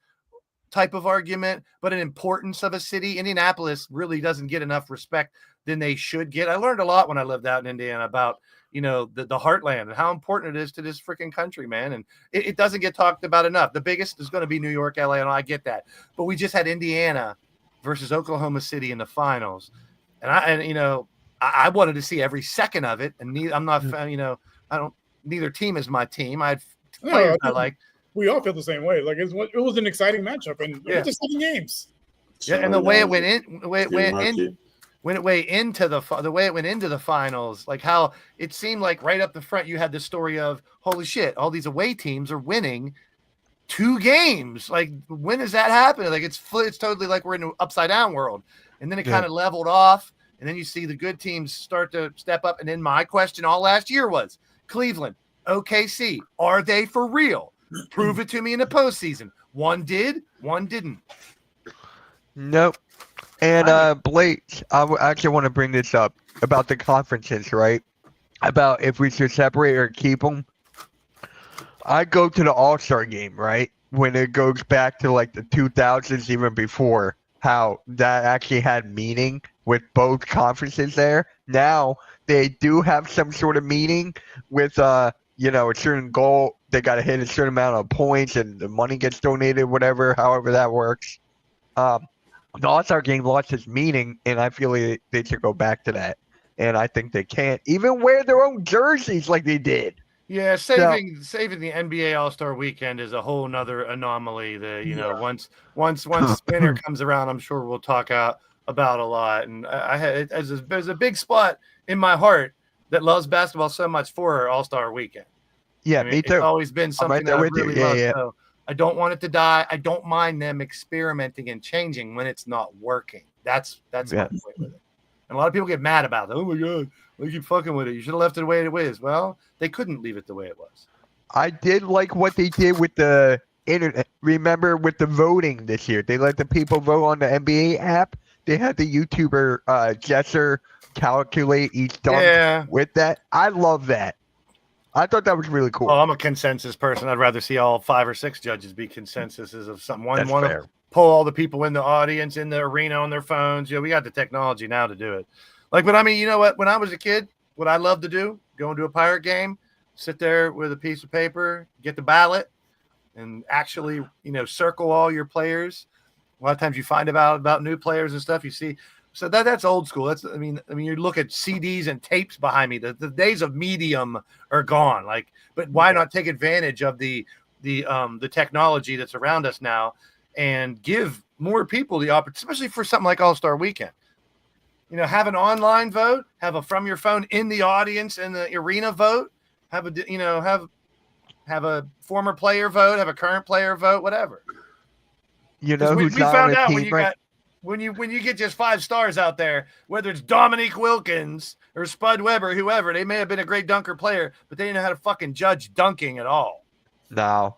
type of argument, but an importance of a city, Indianapolis really doesn't get enough respect than they should get. I learned a lot when I lived out in Indiana about, the heartland and how important it is to this freaking country, man. And it doesn't get talked about enough. The biggest is going to be New York, LA, and I get that. But we just had Indiana versus Oklahoma City in the finals. And I wanted to see every second of it. And I'm not, neither team is my team. I had players I like. We all feel the same way. Like it was an exciting matchup, and it was just 7 games. Yeah, and the way it went into the finals, like how it seemed like right up the front, you had the story of holy shit, all these away teams are winning 2 games. Like when does that happen? Like it's totally like we're in an upside down world, and then it kind of leveled off, and then you see the good teams start to step up. And then my question all last year was Cleveland, OKC, are they for real? Prove it to me in the postseason. One did, one didn't. Nope. And Blake, I actually want to bring this up about the conferences, right? About if we should separate or keep them. I go to the All-Star game, right? When it goes back to like the 2000s, even before, how that actually had meaning with both conferences there. Now they do have some sort of meaning with a certain goal. They got to hit a certain amount of points and the money gets donated, whatever, however that works. The All-Star game lost its meaning, and I feel like they should go back to that. And I think they can't even wear their own jerseys like they did. Yeah, saving the NBA All-Star Weekend is a whole nother anomaly. Once Spinner comes around, I'm sure we'll talk about a lot. And there's a big spot in my heart that loves basketball so much for All-Star Weekend. Yeah, me too. It's always been something that I really love. So I don't want it to die. I don't mind them experimenting and changing when it's not working. That's my point with it. And a lot of people get mad about it. Oh my God, they keep fucking with it. You should have left it the way it was. Well, they couldn't leave it the way it was. I did like what they did with the internet. Remember with the voting this year, they let the people vote on the NBA app. They had the YouTuber Jesser calculate each dunk with that. I love that. I thought that was really cool. Oh, I'm a consensus person. I'd rather see all 5 or 6 judges be consensuses of something. That's One fair. pull all the people in the audience in the arena on their phones. We got the technology now to do it. But I mean, you know what? When I was a kid, what I loved to do, go into a Pirate game, sit there with a piece of paper, get the ballot, and actually, circle all your players. A lot of times you find about new players and stuff. You see, so that's old school. I mean, you look at CDs and tapes behind me. The days of medium are gone. But why not take advantage of the technology that's around us now and give more people the opportunity, especially for something like All-Star Weekend. Have an online vote, have a from your phone in the audience in the arena vote, have a former player vote, have a current player vote, whatever. You know we who's not found on out the team when you get just 5 stars out there, whether it's Dominique Wilkins or Spud Webber, whoever, they may have been a great dunker player, but they didn't know how to fucking judge dunking at all. No.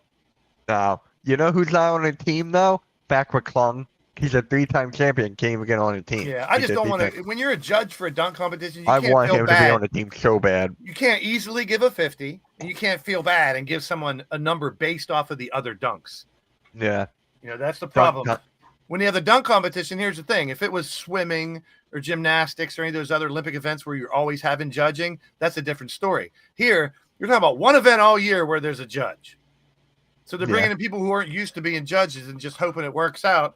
You know who's not on the team though? Backward Klung. He's a 3-time champion. Can't even get on the team. Yeah, I just don't want to. When you're a judge for a dunk competition, you I can't want feel him bad. to be on the team so bad. You can't easily give a 50, and you can't feel bad and give someone a number based off of the other dunks. Yeah. That's the problem. When you have the dunk competition, here's the thing. If it was swimming or gymnastics or any of those other Olympic events where you're always having judging, that's a different story. Here, you're talking about one event all year where there's a judge. So they're bringing in people who aren't used to being judges and just hoping it works out,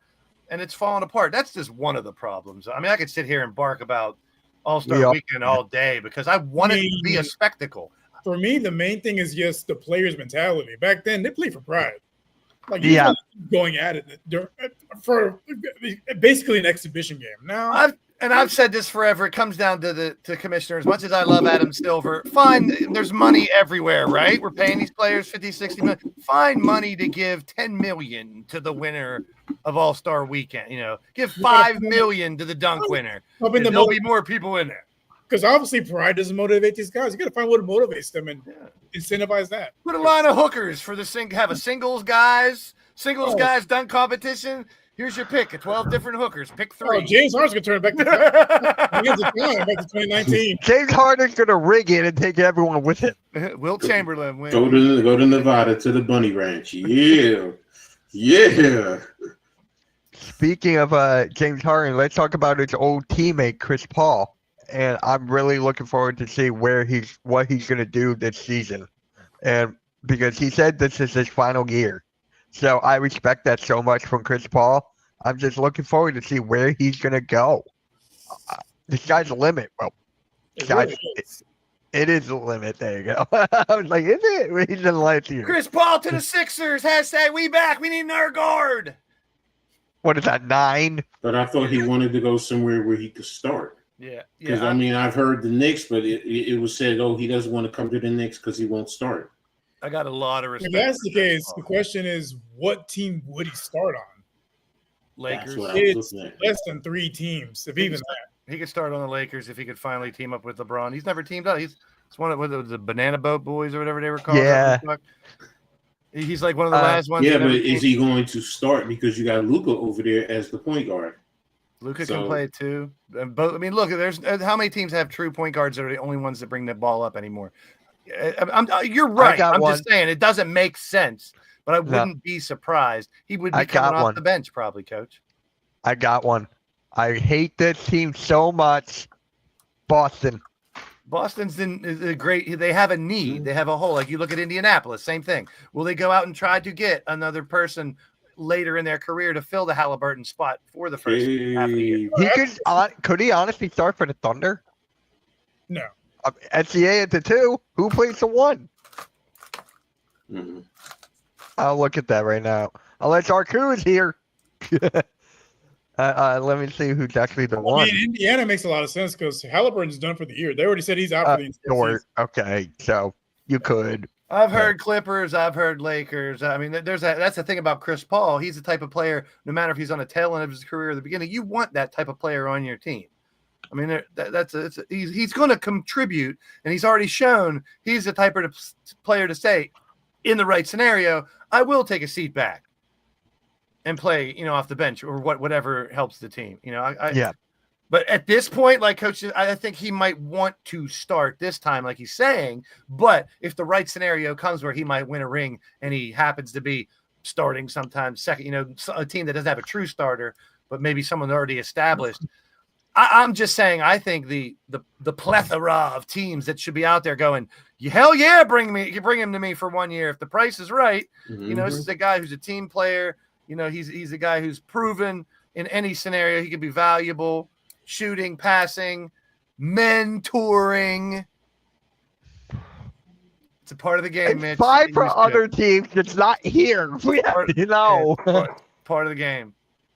and it's falling apart. That's just one of the problems. I mean, I could sit here and bark about All-Star Weekend all day because I want it to be a spectacle. For me, the main thing is just the players' mentality. Back then, they played for pride. Going at it for basically an exhibition game. Now, I've said this forever. It comes down to commissioner. As much as I love Adam Silver, fine. There's money everywhere, right? We're paying these players 50, 60 million. Find money to give 10 million to the winner of All-Star Weekend. Give 5 million to the dunk winner. There'll be more people in there. Because obviously pride doesn't motivate these guys. You got to find what motivates them and incentivize that. Put a line of hookers for have a singles guys dunk competition. Here's your pick of 12 different hookers. Pick 3. Oh, James Harden's going to turn back to 2019. James Harden's going to rig it and take everyone with him. Wilt Chamberlain wins. Go to Nevada to the Bunny Ranch. Yeah. Speaking of James Harden, let's talk about his old teammate Chris Paul. And I'm really looking forward to see what he's going to do this season. And because he said this is his final year. So I respect that so much from Chris Paul. I'm just looking forward to see where he's going to go. The sky's the limit. Well, it is the limit. There you go. I was like, is it? He's in last year. Chris Paul to the Sixers. # we back. We need another guard. What is that, 9? But I thought he wanted to go somewhere where he could start. Yeah. Because, I mean, I've heard the Knicks, but it was said, he doesn't want to come to the Knicks because he won't start. I got a lot of respect. If that's the case, the question is, what team would he start on? Lakers. It's less than 3 teams, if even that. He could start on the Lakers if he could finally team up with LeBron. He's never teamed up. It's one of the Banana Boat Boys or whatever they were called. Yeah. He's like one of the last ones. Yeah, but is he going to start because you got Luka over there as the point guard? Luka can play too. But I mean, look, there's how many teams have true point guards that are the only ones that bring the ball up anymore? You're right. I'm just saying it doesn't make sense, but I wouldn't be surprised. He would be coming off the bench probably, Coach. I got one. I hate this team so much. Boston. Boston's is great. They have a need. They have a hole. Like you look at Indianapolis, same thing. Will they go out and try to get another person later in their career to fill the Halliburton spot for the first half of the year? Could he honestly start for the Thunder? No. SCA at the 2. Who plays the 1? Mm-hmm. I'll look at that right now. Unless Arku is here. Let me see who's actually the 1. I mean, Indiana makes a lot of sense because Halliburton's done for the year. They already said he's out for the entire season. Okay, so you could. I've heard Clippers. I've heard Lakers. I mean, that's the thing about Chris Paul. He's the type of player, no matter if he's on the tail end of his career or the beginning, you want that type of player on your team. I mean, he's going to contribute, and he's already shown he's the type of player to say, in the right scenario, I will take a seat back and play, off the bench or whatever helps the team. Yeah. But at this point, like Coach, I think he might want to start this time, like he's saying. But if the right scenario comes where he might win a ring and he happens to be starting sometimes second, a team that doesn't have a true starter, but maybe someone already established. I'm just saying, I think the plethora of teams that should be out there going, hell yeah, bring him to me for 1 year if the price is right. Mm-hmm. This is a guy who's a team player. He's a guy who's proven in any scenario he can be valuable. Shooting, passing, mentoring. It's a part of the game, Mitch. It's fine for other teams. It's not here. Part of the game.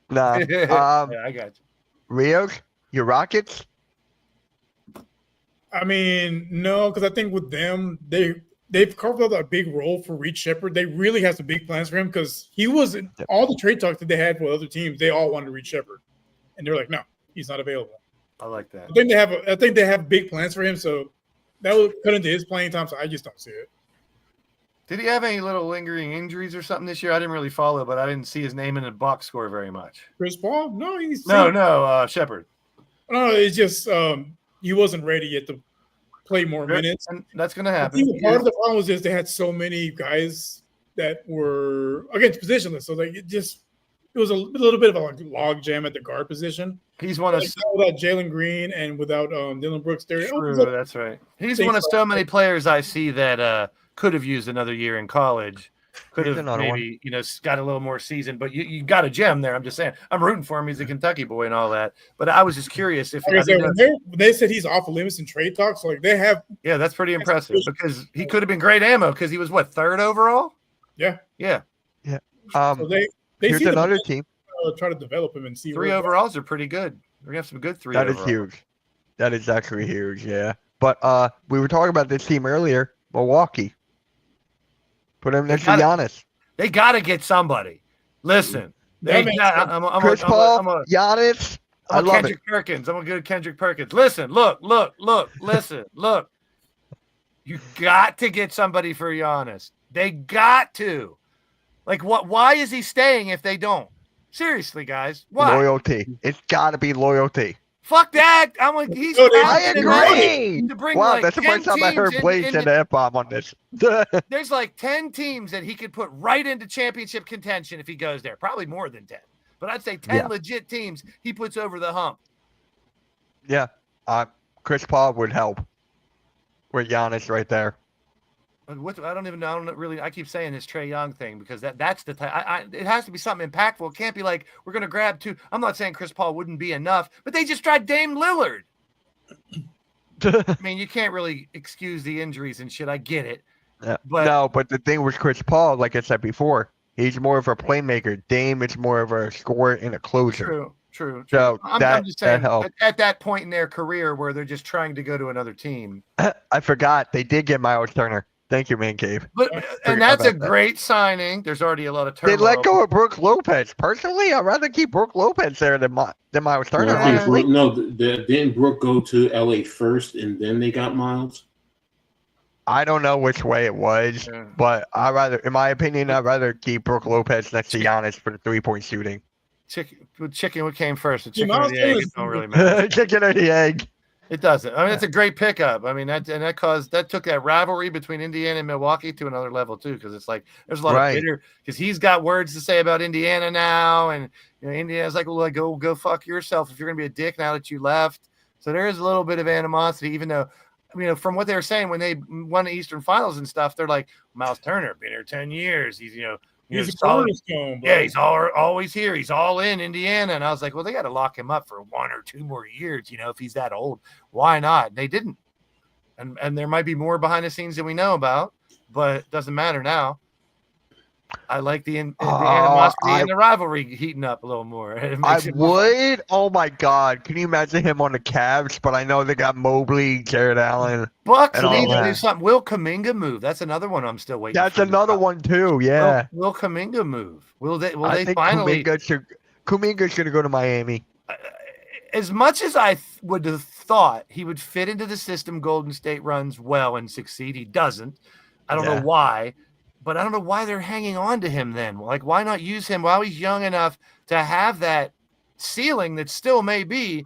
Nah. Yeah, I got you. Rios, your Rockets? I mean, no, because I think with them, they've carved out a big role for Reed Shepherd. They really have some big plans for him because he wasn't all the trade talks that they had with other teams. They all wanted Reed Shepherd, and they're like, no. He's not available. I like that. I think they have big plans for him, so that would cut into his playing time. So I just don't see it. Did he have any little lingering injuries or something this year? I didn't really follow, but I didn't see his name in the box score very much. Chris Paul? No, Shepherd. No, it's just he wasn't ready yet to play more minutes. And that's going to happen. Part of the problem was just they had so many guys that were against positionless, so like it was a little bit of a log jam at the guard position. He's one of without Jalen Green and without Dylan Brooks there. True, that's right. He's one of so many players I see that could have used another year in college. Could have maybe got a little more season, but you got a gem there. I'm just saying, I'm rooting for him. He's a Kentucky boy and all that. But I was just curious if they said he's off limits in trade talks. So like they have, that's pretty impressive because he could have been great ammo because he was third overall. Yeah. So here's another team. Try to develop him and see. 3 overalls are pretty good. We're gonna have some good 3. That is huge. That is actually huge. Yeah. But we were talking about this team earlier. Milwaukee. Put him next to Giannis. They got to get somebody. Listen, Chris Paul, Giannis. I love Kendrick Perkins. I'm gonna go to Kendrick Perkins. Listen, look. Listen, look. You got to get somebody for Giannis. They got to. Like what? Why is he staying if they don't? Seriously, guys. Why? Loyalty. It's got to be loyalty. Fuck that. He's I agree. To bring wow, that's the first time I heard Blaze and the F-bomb on this. There's like 10 teams that he could put right into championship contention if he goes there. Probably more than 10. But I'd say 10 legit teams he puts over the hump. Yeah. Chris Paul would help with Giannis right there. I don't even know. I don't really. I keep saying this Trae Young thing because that's the type. It has to be something impactful. It can't be like we're going to grab 2. I'm not saying Chris Paul wouldn't be enough, but they just tried Dame Lillard. I mean, you can't really excuse the injuries and shit. I get it. Yeah. But the thing with Chris Paul, like I said before, he's more of a playmaker. Dame is more of a scorer and a closer. True. So I'm just saying, at that point in their career where they're just trying to go to another team. I forgot they did get Miles Turner. Thank you, Man Cave. And that's a great signing. There's already a lot of turmoil. They let go of Brook Lopez. Personally, I'd rather keep Brook Lopez there than Miles Turner. Didn't Brook go to LA first and then they got Miles? I don't know which way it was, but in my opinion, I'd rather keep Brook Lopez next to Giannis for the 3-point shooting. Chicken, what came first? The chicken or the egg? It don't really matter. Chicken or the egg? It doesn't. I mean, it's a great pickup. I mean, that took that rivalry between Indiana and Milwaukee to another level too, because it's like there's a lot of bitter because he's got words to say about Indiana now, and Indiana's like, well, go fuck yourself if you're gonna be a dick now that you left. So there is a little bit of animosity, even though, from what they were saying when they won the Eastern Finals and stuff, they're like, Miles Turner been here 10 years. He's a cornerstone, bro. Yeah, he's always here. He's all in Indiana. And I was like, well, they got to lock him up for 1 or 2 more years. If he's that old, why not? They didn't. And there might be more behind the scenes than we know about, but it doesn't matter now. I like the animosity and the rivalry heating up a little more. It I makes it more fun. would. Oh my God! Can you imagine him on the Cavs? But I know they got Mobley, Jared Allen. Bucks and all need to do that. something. Will Kuminga move? That's another one I'm still waiting. That's for. another one too. Yeah, Will Kuminga move? Will they? Will I they think finally? Kuminga's gonna go to Miami. As much as I would have thought he would fit into the system Golden State runs well and succeed, he doesn't. I don't know Yeah. why, but I don't know why they're hanging on to him then. Like, why not use him while he's young enough to have that ceiling that still may be,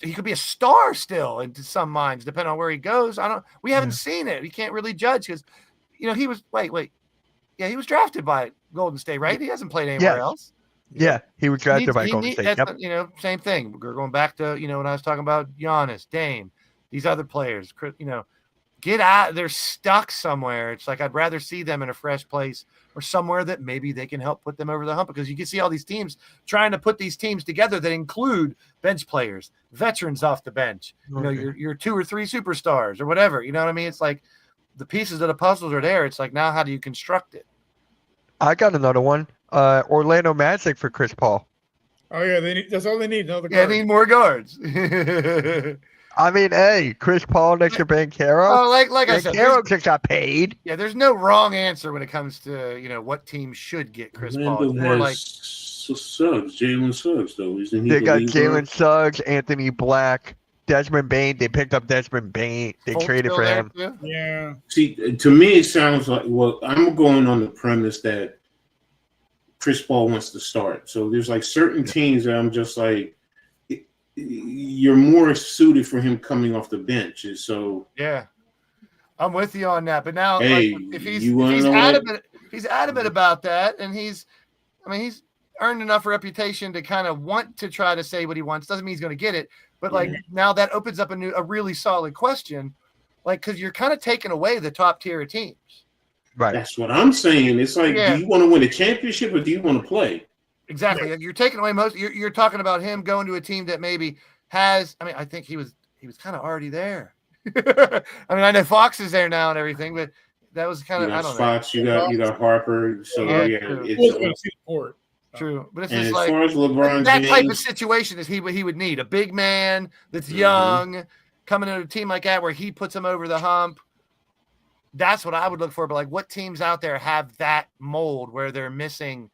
he could be a star still into some minds, depending on where he goes. We haven't seen it. We can't really judge because, he was, yeah, he was drafted by Golden State, right? He hasn't played anywhere Yes. else. Yeah, he was drafted by Golden State. That's, Yep. same thing. We're going back to, when I was talking about Giannis, Dame, these other players, get out. They're stuck somewhere. It's like, I'd rather see them in a fresh place or somewhere that maybe they can help put them over the hump, because you can see all these teams trying to put these teams together that include bench players, veterans off the bench, your 2 or 3 superstars or whatever. You know what I mean? It's like the pieces of the puzzles are there. It's like, now how do you construct it? I got another one. Orlando Magic for Chris Paul. Oh yeah, that's all they need. Another Yeah, guard. they need more guards. I mean, hey, Chris Paul next to Banchero. Oh, like I said, Banchero just got paid. there's no wrong answer when it comes to what team should get Chris Paul. It's Orlando more has like Suggs, Jalen Suggs, though. Isn't he They the got lead Jalen guard? Suggs, Anthony Black, Desmond Bain. They picked up Desmond Bain. They Fultz traded still for there, him. too? Yeah. See, to me, it sounds like, well, I'm going on the premise that Chris Paul wants to start. So there's like certain teams that I'm just like, you're more suited for him coming off the bench. And so, Yeah, I'm with you on that. But now, Hey, if you wanna know what? he's adamant about that, and he's earned enough reputation to kind of want to try to say what he wants. Doesn't mean he's going to get it, but now that opens up a really solid question, because you're kind of taking away the top tier of teams. Right. that's what I'm saying. It's like, Yeah. do you want to win a championship or do you want to play? Exactly. You're taking away you're talking about him going to a team that maybe has, I think he was kind of already there. I know Fox is there now and everything, but that was kind You of, I got don't know. Fox, you got Harper. So Yeah, yeah, true. Who was going to it's, see the court? True. But it's and just as like far as LeBron that type of James, situation is he would need. A big man that's Mhm. young coming into a team like that where he puts him over the hump. That's what I would look for. But what teams out there have that mold where they're missing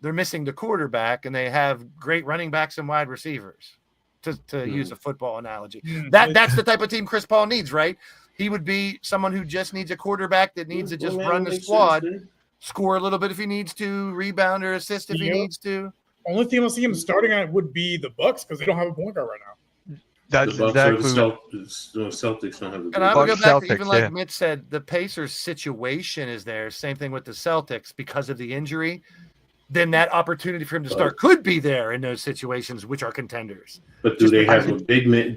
the quarterback and they have great running backs and wide receivers, to use a football analogy. That's the type of team Chris Paul needs, right? He would be someone who just needs a quarterback that needs to just Well, run that the makes squad, sense, man. score a little bit if he needs to, rebound or assist if he Yep. needs to. Only team I see him starting at would be the Bucks because they don't have a point guard right now. That's The Bucks or exactly. the Celtics don't have a And I would go Bucks, back to Celtics, even like yeah. Mitch said, the Pacers situation is there. Same thing with the Celtics because of the injury. Then that opportunity for him to start could be there in those situations, which are contenders. But do Just they because have a big man?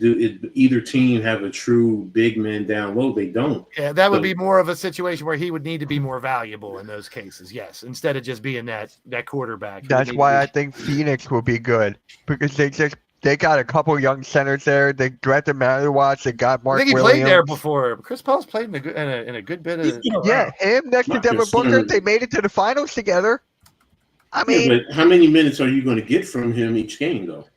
Either team have a true big man down low? They don't. Yeah, that would So- be more of a situation where he would need to be more valuable in those cases. Yes, instead of just being that quarterback. He would That's need why to I think Phoenix will be good because they got a couple young centers there. They drafted Matthew Watts. They got I Mark think he Williams. played there before. Chris Paul's played in a good bit He's of. been around. Yeah, him next to Marcus Devin Booker. Leonard. They made it to the finals together. I Yeah, mean, but how many minutes are you going to get from him each game, though?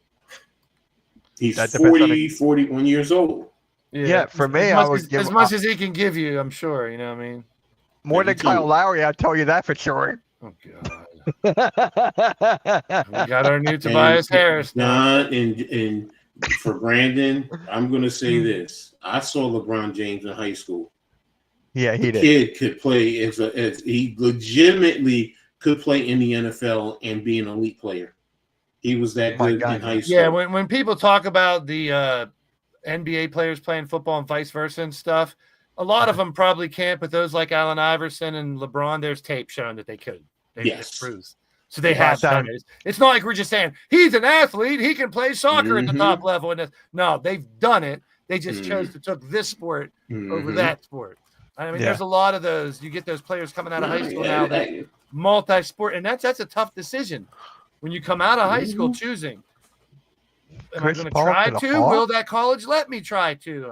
He's That depends on 41 years old. Yeah, for me, as I much would as, give- as much as he can give you. I'm sure. You know what I mean? more than me too. Kyle Lowry, I tell you that for sure. Oh God, we got our new Tobias Harris. now. John and for Brandon, I'm going to say this. I saw LeBron James in high school. Yeah, he The did. kid could play as he legitimately could play in the NFL and be an elite player. He was that My good God. in high school. Yeah, when people talk about the NBA players playing football and vice versa and stuff, a lot of them probably can't, but those like Allen Iverson and LeBron, there's tape showing that they could. Yes. Proves. So they Yeah, have done it. It's not like we're just saying he's an athlete, he can play soccer at the Mhm. top level. And no, they've done it. They just Mhm. chose to took this sport over Mhm. that sport. I mean, Yeah. there's a lot of those. You get those players coming out of high school Yeah, now that multi-sport, and that's a tough decision when you come out of high school choosing. Am Chris I going to Paul try to the to? Hawks? Will that college let me try to?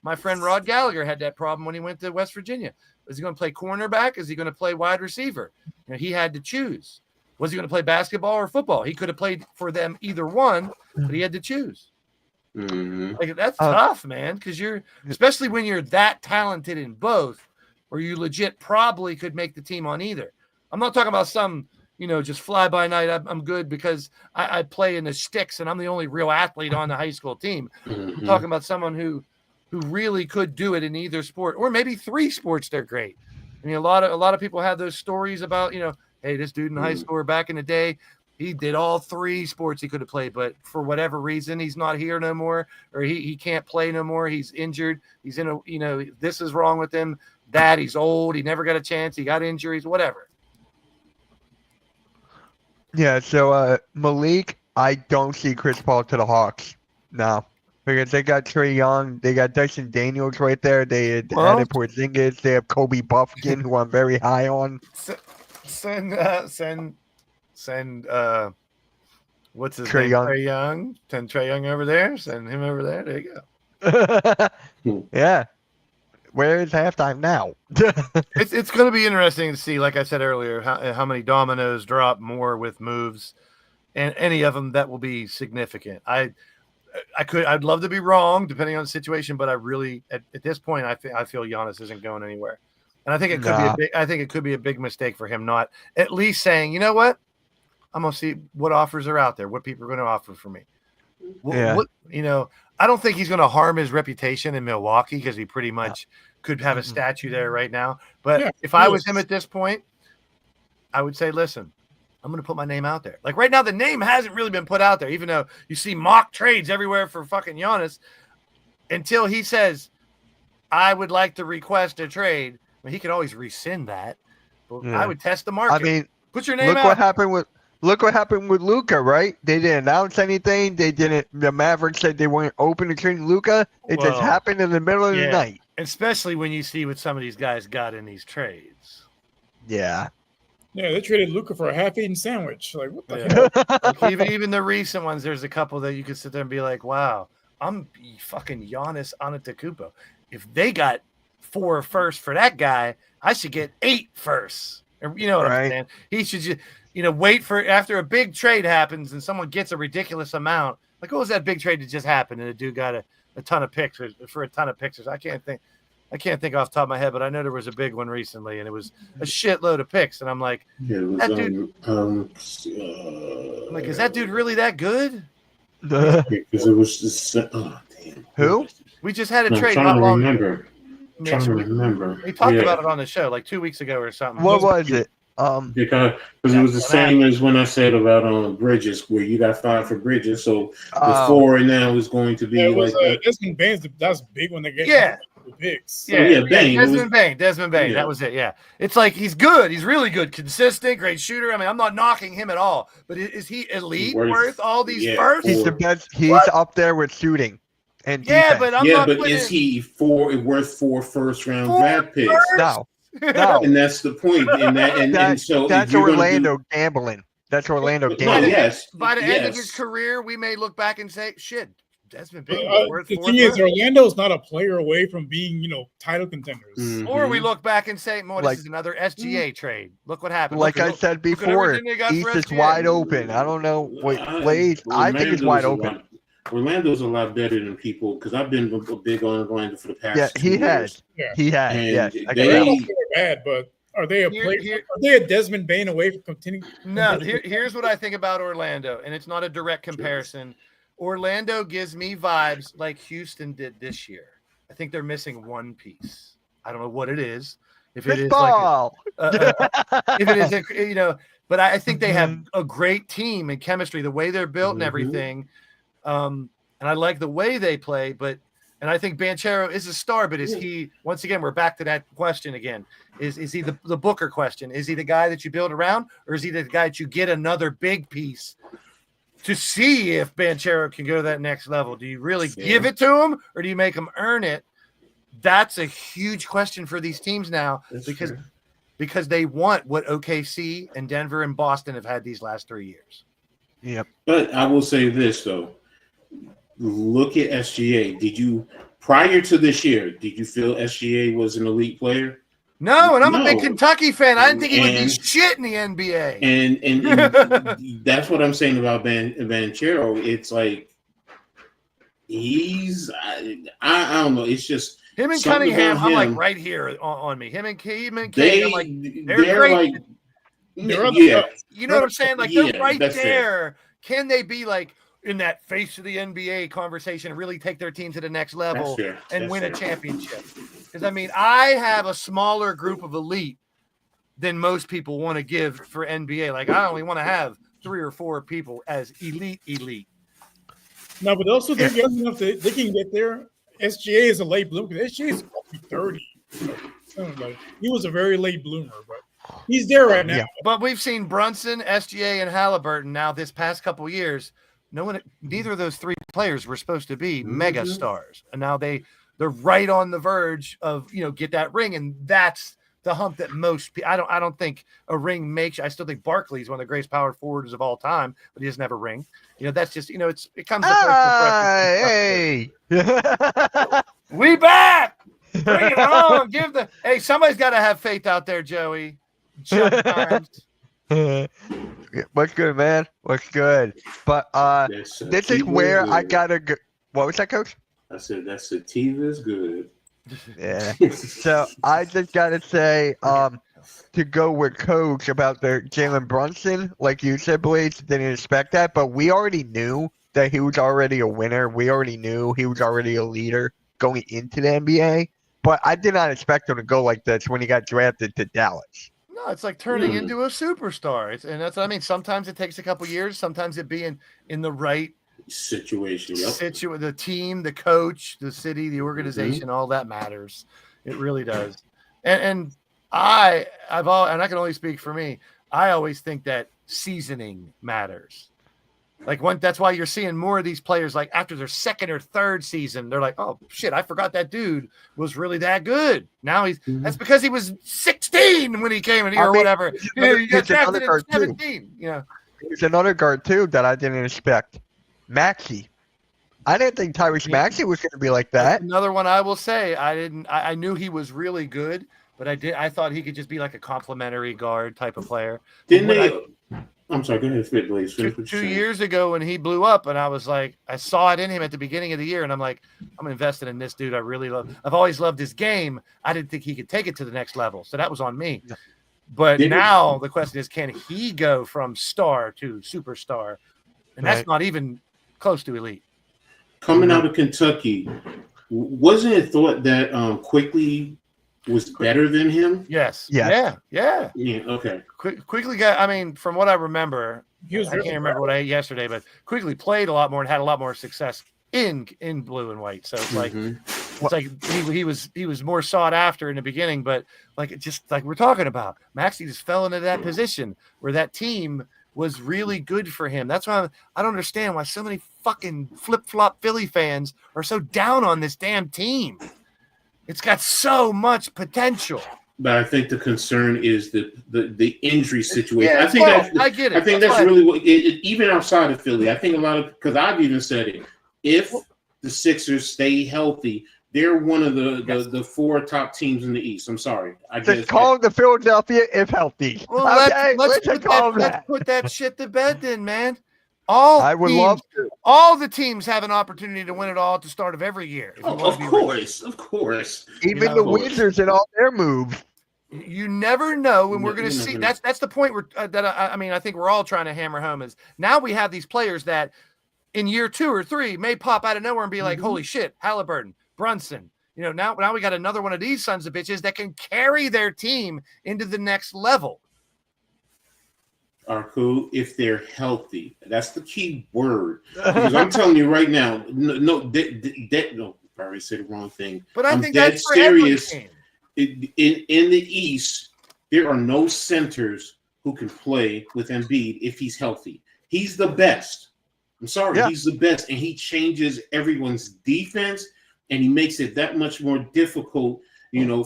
My friend Rod Gallagher had that problem when he went to West Virginia. Is he going to play cornerback? Is he going to play wide receiver? He had to choose. Was he going to play basketball or football? He could have played for them either one, but he had to choose. Mm-hmm. Like, that's tough, man, because especially when you're that talented in both, or you legit probably could make the team on either. I'm not talking about some, just fly by night. I'm good because I play in the sticks and I'm the only real athlete on the high school team. Mm-hmm. I'm talking about someone who really could do it in either sport, or maybe 3 sports. They're great. I mean, a lot of people have those stories about, hey, this dude in high school or back in the day, he did all 3 sports he could have played, but for whatever reason, he's not here no more, or he can't play no more. He's injured. He's in this is wrong with him. That he's old. He never got a chance. He got injuries, whatever. Yeah, so Malik, I don't see Chris Paul to the Hawks. No. Because they got Trae Young, they got Dyson Daniels right there. They added Porzingis. They have Kobe Buffkin, who I'm very high on. Send what's his Trae name? Young. Trae Young. Send Trae Young over there. Send him over there. There you go. Yeah. Where is halftime now? It's going to be interesting to see, like I said earlier, how many dominoes drop more with moves, and any of them that will be significant. I'd love to be wrong depending on the situation, but I really at this point I feel Giannis isn't going anywhere, and I think it could be a big mistake for him not at least saying, you know what, I'm gonna see what offers are out there, what people are going to offer for me. I don't think he's going to harm his reputation in Milwaukee because he pretty much could have a statue there right now. But if I was him at this point, I would say, listen, I'm going to put my name out there. Like right now, the name hasn't really been put out there, even though you see mock trades everywhere for fucking Giannis. Until he says, I would like to request a trade. I mean, he could always rescind that. But I would test the market. I mean, put your name look out. Look what happened with Luka, right? They didn't announce anything. The Mavericks said they weren't open to trading Luka. It just happened in the middle of the night. Especially when you see what some of these guys got in these trades. Yeah. Yeah, they traded Luka for a half-eaten sandwich. Like, what the hell? Like, even the recent ones, there's a couple that you could sit there and be like, wow, I'm fucking Giannis Antetokounmpo. If they got 4 firsts for that guy, I should get 8 firsts. You know what I'm saying? He should just, wait for after a big trade happens and someone gets a ridiculous amount. Like, what was that big trade that just happened? And the dude got a ton of picks for a ton of picks. I can't think off the top of my head, but I know there was a big one recently, and it was a shitload of picks. And I'm like, that dude, is that dude really that good? Because it was just damn. Who? We just had a trade. I'm trying to remember. We talked about it on the show like 2 weeks ago or something. What was it? Because it was the same as when I said about Bridges, where you got 5 for Bridges. So the 4 now is going to be Desmond Bane's that's big when they get the picks. Desmond Bane. Yeah. That was it. Yeah, it's like he's good. He's really good, consistent, great shooter. I mean, I'm not knocking him at all, but is he elite worth all these firsts? He's the best. He's up there with shooting. And but is he worth 4 first-round draft picks? No. And that's the point. And so that's Orlando gambling. That's Orlando gambling. Yes. By the end of his career, we may look back and say, "Shit, Desmond Bane worth 4 The thing is, Orlando's not a player away from being, title contenders. Mm-hmm. Or we look back and say, this is another SGA trade. Look what happened. Like I said before, East is wide open. I don't know what plays. I think it's wide open. Orlando's a lot better than people because I've been big on Orlando for the past 2 years. He has. And They're bad, but are they are they a Desmond Bane away from continuing? No, here's what I think about Orlando, and it's not a direct comparison. Orlando gives me vibes like Houston did this year. I think they're missing one piece. I don't know what it is. If it is if it is, but I think they have a great team and chemistry, the way they're built and everything. And I like the way they play, and I think Banchero is a star, but is he, once again, we're back to that question again. Is he the Booker question? Is he the guy that you build around, or is he the guy that you get another big piece to see if Banchero can go to that next level? Do you really give it to him, or do you make him earn it? That's a huge question for these teams now because they want what OKC and Denver and Boston have had these last 3 years. Yep. But I will say this, though. Look at SGA. Did you prior to this year, did you feel SGA was an elite player? No, and I'm a big No. Kentucky fan. I didn't think he would be And- shit in the NBA. And that's what I'm saying about Banchero. It's like he's I don't know. It's just him and something Cunningham, about I'm like him. right here on me. Him and Cade, They I'm like, they're great. like They're up yeah. you know what I'm saying? Like Yeah, they're right that's there. fair. Can they be like in that face of the NBA conversation and really take their team to the next level That's fair. and That's win a fair. championship? Because I mean, I have a smaller group of elite than most people want to give for NBA. Like I only want to have 3 or 4 people as elite. No, but also they're young enough that they can get there. SGA is a late bloomer. SGA is 30. Like, he was a very late bloomer, but he's there right now. Yeah. But we've seen Brunson, SGA, and Halliburton now this past couple years. Neither of those 3 players were supposed to be mega stars, and now they're right on the verge of get that ring, and that's the hump that most people. I don't think a ring makes. I still think Barkley's one of the greatest power forwards of all time, but he doesn't have a ring. That's just it comes. Hey. We back. Bring it on. Somebody's got to have faith out there, Joey. Sometimes. What's good, man? What's good? But this is where I gotta go. What was that, Coach? I said that sativa is good. Yeah. So I just gotta say, to go with Coach about the Jalen Brunson, like you said, Blaze, didn't expect that, but we already knew that he was already a winner. We already knew he was already a leader going into the NBA. But I did not expect him to go like this when he got drafted to Dallas. No, it's like turning into a superstar. And that's what I mean. Sometimes it takes a couple years. Sometimes it being in the right Situation. Yep. the team, the coach, the city, the organization, all that matters. It really does. And I can only speak for me. I always think that seasoning matters. Like that's why you're seeing more of these players like after their second or third season, they're like, oh shit, I forgot that dude was really that good. Now that's because he was 16 when he came in here or whatever. You got drafted at 17. There's another guard too that I didn't expect. Maxey. I didn't think Tyrese Maxey was going to be like that. That's another one I will say. I knew he was really good, but I thought he could just be like a complimentary guard type of player. I'm sorry, go ahead, Blaze. 2 years ago when he blew up, and I was like, I saw it in him at the beginning of the year, and I'm like, I'm invested in this dude. I really love. I've always loved his game. I didn't think he could take it to the next level, so that was on me. But now the question is, can he go from star to superstar? And that's not even close to elite. Coming out of Kentucky, wasn't it thought that Quickly was better than him? Yes. Yeah. Yeah. Okay. Quickly got. I mean, from what I remember, I can't remember what I ate yesterday, but Quickly played a lot more and had a lot more success in blue and white. So it's like he was more sought after in the beginning, but like just like we're talking about, Maxey just fell into that position where that team was really good for him. That's why I don't understand why so many fucking flip-flop Philly fans are so down on this damn team. It's got so much potential. But I think the concern is the injury situation. Yeah, I get it. I think that's really what even outside of Philly. I think a lot of because I've even said it. If the Sixers stay healthy, they're one of the 4 top teams in the East. I'm sorry. Just call them the Philadelphia if healthy. Well, okay, let's put that shit to bed then, man. I would love to. All the teams have an opportunity to win it all at the start of every year. Of course. Even the Wizards and all their moves. You never know, and we're going to see. That's the point I think we're all trying to hammer home is now we have these players that in year 2 or 3 may pop out of nowhere and be like, holy shit, Halliburton, Brunson. Now we got another one of these sons of bitches that can carry their team into the next level. Are cool if they're healthy. That's the key word. Because I'm telling you right now, no, I already said the wrong thing. But I think that's for serious. In the East, there are no centers who can play with Embiid if he's healthy. He's the best. I'm sorry, he's the best, and he changes everyone's defense, and he makes it that much more difficult,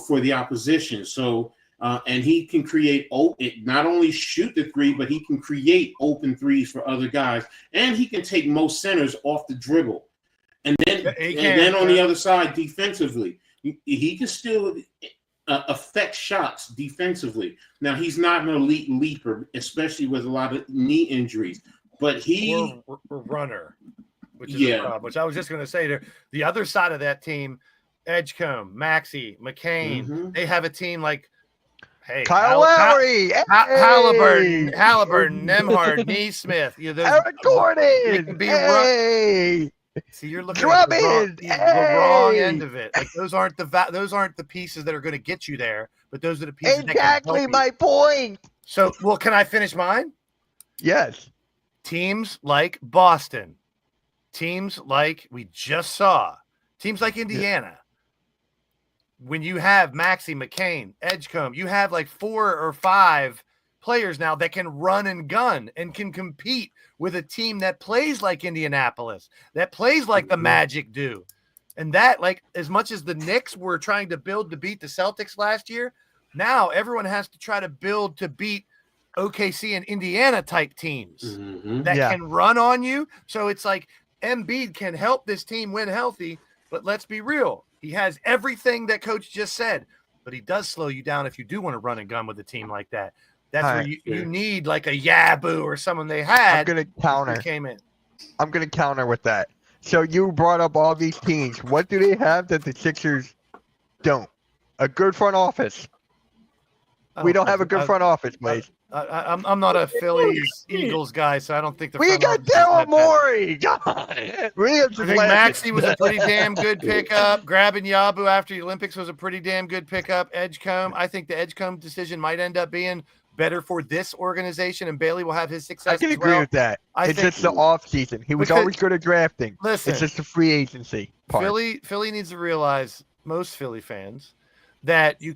for the opposition. So, and he can create not only shoot the three, but he can create open threes for other guys, and he can take most centers off the dribble. And then on the other side, defensively, he can still affect shots defensively. Now, he's not an elite leaper, especially with a lot of knee injuries. But he or runner, which is a problem. Which I was just going to say there. The other side of that team, Edgecombe, Maxey, McCain, they have a team like, hey, Kyle Lowry, Halliburton, Nembhard, Neesmith. Eric Gordon. Hey. See, you're looking at the wrong end of it. Like those aren't the pieces that are going to get you there, but those are the pieces. Exactly my point. So, well, can I finish mine? Yes. Teams like Boston, teams like we just saw, teams like Indiana. When you have Maxey, McCain, Edgecombe, you have like 4 or 5 players now that can run and gun and can compete with a team that plays like Indianapolis, that plays like the Magic do. And that, like, as much as the Knicks were trying to build to beat the Celtics last year, now everyone has to try to build to beat OKC and Indiana type teams that can run on you. So it's like Embiid can help this team win healthy, but let's be real. He has everything that coach just said, but he does slow you down if you do want to run and gun with a team like that. That's where you need like a Yabu or someone they had. I'm going to counter. Came in. I'm going to counter with that. So you brought up all these teams. What do they have that the Sixers don't? A good front office. We don't have a good front office, Blaze. I'm not a Phillies Eagles guy, so I don't think we got Daryl Morey. I think Maxey was a pretty damn good pickup. Grabbing Yabu after the Olympics was a pretty damn good pickup. Edgecombe, I think the Edgecombe decision might end up being better for this organization, and Bailey will have his success. I can agree with that. It's just the off season. He was always good at drafting. Listen, it's just the free agency part. Philly needs to realize, most Philly fans, that you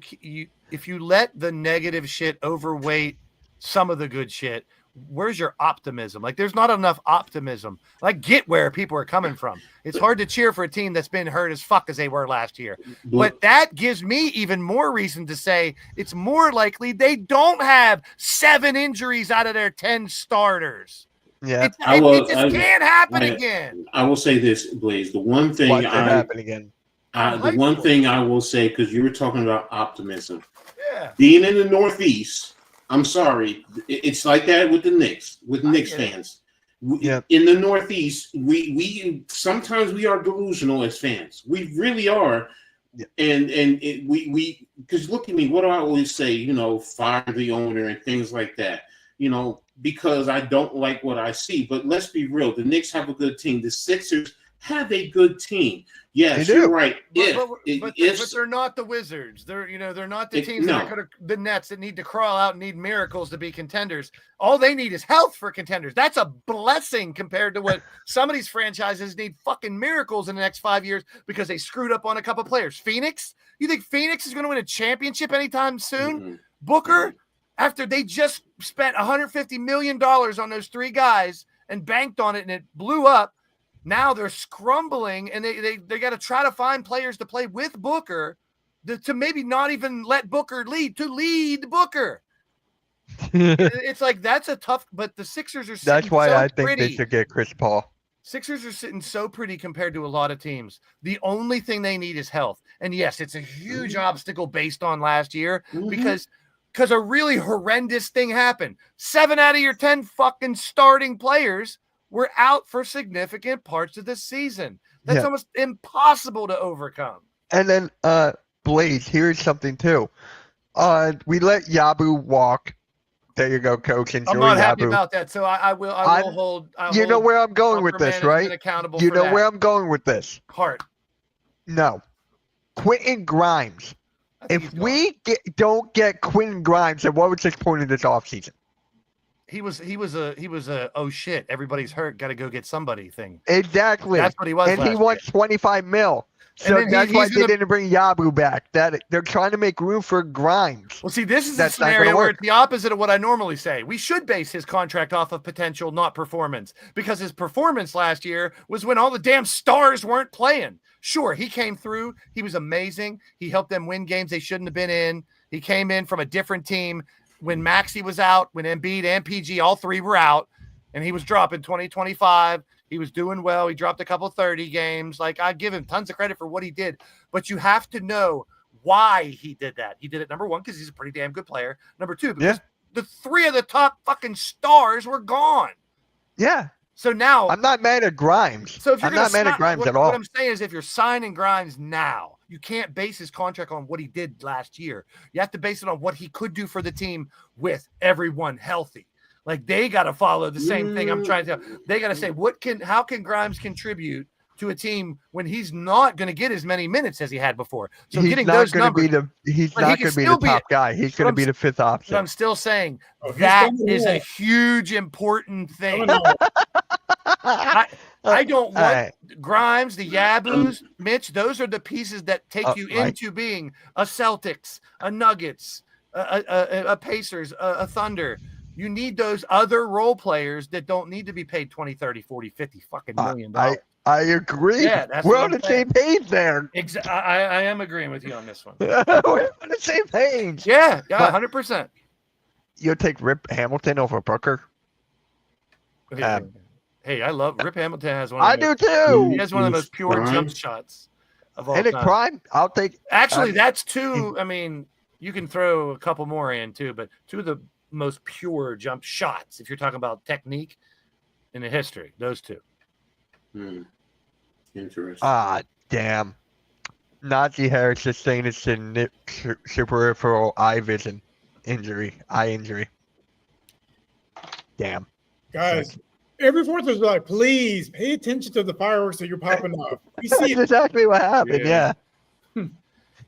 if you let the negative shit overweight some of the good shit, where's your optimism? Like, there's not enough optimism. Like, get where people are coming from. It's hard to cheer for a team that's been hurt as fuck as they were last year. But that gives me even more reason to say it's more likely they don't have 7 injuries out of their 10 starters. Yeah, it just can't happen again. I will say this, Blaze. The one thing the one thing I will say, because you were talking about optimism. Yeah. Being in the Northeast, I'm sorry, it's like that with the Knicks, with Knicks fans. In the Northeast, we sometimes we are delusional as fans. We really are. Yeah. And we because look at me, what do I always say? You know, fire the owner and things like that. You know, because I don't like what I see. But let's be real, the Knicks have a good team. The Sixers have a good team. Yes, you're right. But they're not the Wizards. They're not the teams that are the Nets that need to crawl out and need miracles to be contenders. All they need is health for contenders. That's a blessing compared to what some of these franchises need fucking miracles in the next 5 years because they screwed up on a couple players. Phoenix? You think Phoenix is going to win a championship anytime soon? Mm-hmm. Booker, after they just spent $150 million on those 3 guys and banked on it and it blew up, now they're scrambling, and they got to try to find players to play with Booker to maybe not even let Booker lead Booker. It's like that's a tough. But the Sixers are. That's why I think pretty. They should get Chris Paul. Sixers are sitting so pretty compared to a lot of teams. The only thing they need is health, and yes, it's a huge obstacle based on last year because a really horrendous thing happened. 7 out of your 10 fucking starting players were out for significant parts of the season. That's almost impossible to overcome. And then, Blaze, here's something too. We let Yabu walk. There you go, coach. Enjoy I'm not Yabu. happy about that. So I will hold. You know where I'm going with this, right? You know where I'm going with this. Hart. No. Quentin Grimes. If we don't get Quentin Grimes, then what was this point of this offseason? He was a oh shit, everybody's hurt, got to go get somebody thing. Exactly. That's what he was. And he wants 25 mil. So that's why they didn't bring Yabu back. That they're trying to make room for Grimes. Well, see, this is a scenario where it's the opposite of what I normally say. We should base his contract off of potential, not performance, because his performance last year was when all the damn stars weren't playing. Sure, he came through. He was amazing. He helped them win games they shouldn't have been in. He came in from a different team. When Maxey was out, when Embiid and PG, all 3 were out, and he was dropping 20, 25, He was doing well. He dropped a couple 30 games. Like, I give him tons of credit for what he did, but you have to know why he did that. He did it, number one, because he's a pretty damn good player. Number two, because the 3 of the top fucking stars were gone. Yeah. So now I'm not mad at Grimes. So if you're I'm not mad at Grimes at all. What I'm saying is, if you're signing Grimes now, you can't base his contract on what he did last year. You have to base it on what he could do for the team with everyone healthy. Like, they got to follow the same thing. I'm trying to tell. They got to say, how can Grimes contribute to a team when he's not going to get as many minutes as he had before? So he's getting not those going to numbers, be he's not going to be the top guy. He's going to be the 5th option. but I'm still saying Oh, he's that coming is a in. huge important thing. Coming on. I don't want All right. Grimes, the Yaboos, Mitch. Those are the pieces that take you right. into being a Celtics, a Nuggets, a Pacers, a Thunder. You need those other role players that don't need to be paid 20, 30, 40, 50 fucking million dollars. I agree. Yeah, that's We're what on I'm the saying. same page there. I am agreeing with you on this one. We're on the same page. Yeah, But- 100%. You'll take Rip Hamilton over Booker? Hey, I love Rip Hamilton. Has one. Of I the do most, too. He has one of the most pure Prime. jump shots of all In his time. prime, I'll take. Actually, that's two. I mean, you can throw a couple more in too, but two of the most pure jump shots, if you're talking about technique in the history, those two. Interesting. Damn. Najee Harris sustained a peripheral eye injury. Damn. Guys, every 4th of July, please pay attention to the fireworks that you're popping off. You That's see it. exactly what happened. Yeah. He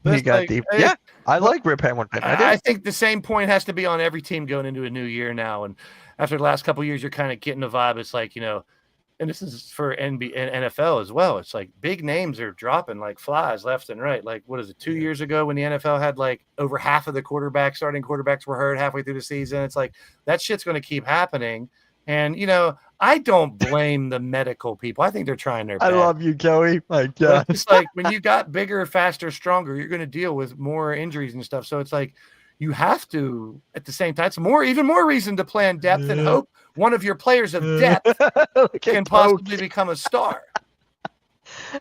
That's got like- deep. hey, Yeah, I like Rip Hamilton. I do. I think the same point has to be on every team going into a new year now. And after the last couple of years, you're kind of getting the vibe. It's like, and this is for NBA and NFL as well. It's like big names are dropping like flies left and right. Like, what is it, 2 years ago when the NFL had like over half of the starting quarterbacks were hurt halfway through the season? It's like that shit's going to keep happening. And, I don't blame the medical people. I think they're trying their I best. love you, Joey. My But God. it's like when you got bigger, faster, stronger, you're going to deal with more injuries and stuff. So it's like you have to, at the same time, it's even more reason to plan depth and hope one of your players of depth Look can at possibly become a star.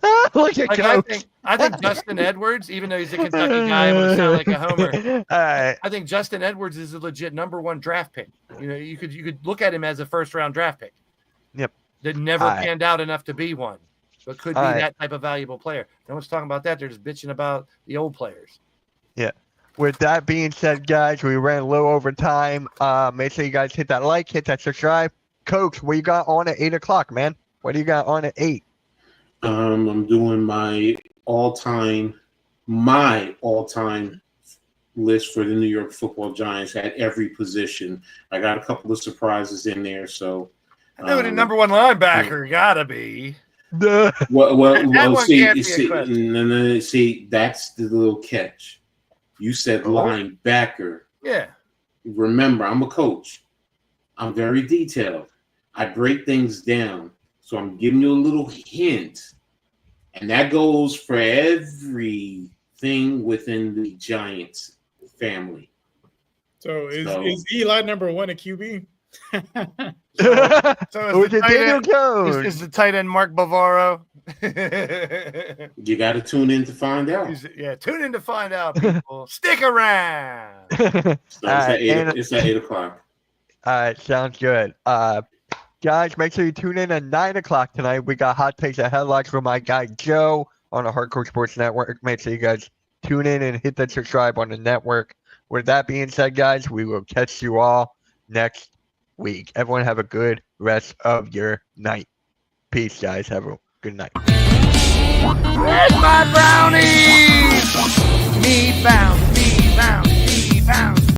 Coach. Look at Like Coach. I think Justin Edwards, even though he's a Kentucky guy, I'm gonna sound like a homer. All right. I think Justin Edwards is a legit number 1 draft pick. You could look at him as a 1st-round draft pick. Yep. That never All right. panned out enough to be one, but could be All right. that type of valuable player. No one's talking about that. They're just bitching about the old players. With that being said, guys, we ran a little over time. Make sure you guys hit that like, hit that subscribe. Coach, what you got on at 8 o'clock, man? What do you got on at 8? I'm doing my all-time list for the New York Football Giants at every position. I got a couple of surprises in there, so I know the number 1 linebacker gotta be. Duh. well, one can't be a see, question. and see, that's the little catch. You said linebacker. Yeah. Remember, I'm a coach. I'm very detailed. I break things down. So I'm giving you a little hint. And that goes for everything within the Giants family. So is Eli number 1 at QB? So With the Daniel Jones. is the tight end Mark Bavaro? You got to tune in to find out. Tune in to find out, people. Stick around. So it's, Alright, it's at 8 o'clock. All right, sounds good. Guys, make sure you tune in at 9 o'clock tonight. We got hot takes and headlines from my guy Joe on the Hardcore Sports Network. Make sure you guys tune in and hit that subscribe on the network. With that being said, guys, we will catch you all next week. Everyone have a good rest of your night. Peace, guys. Have a good night. Where's my brownies? Me bound, me bound, me bound.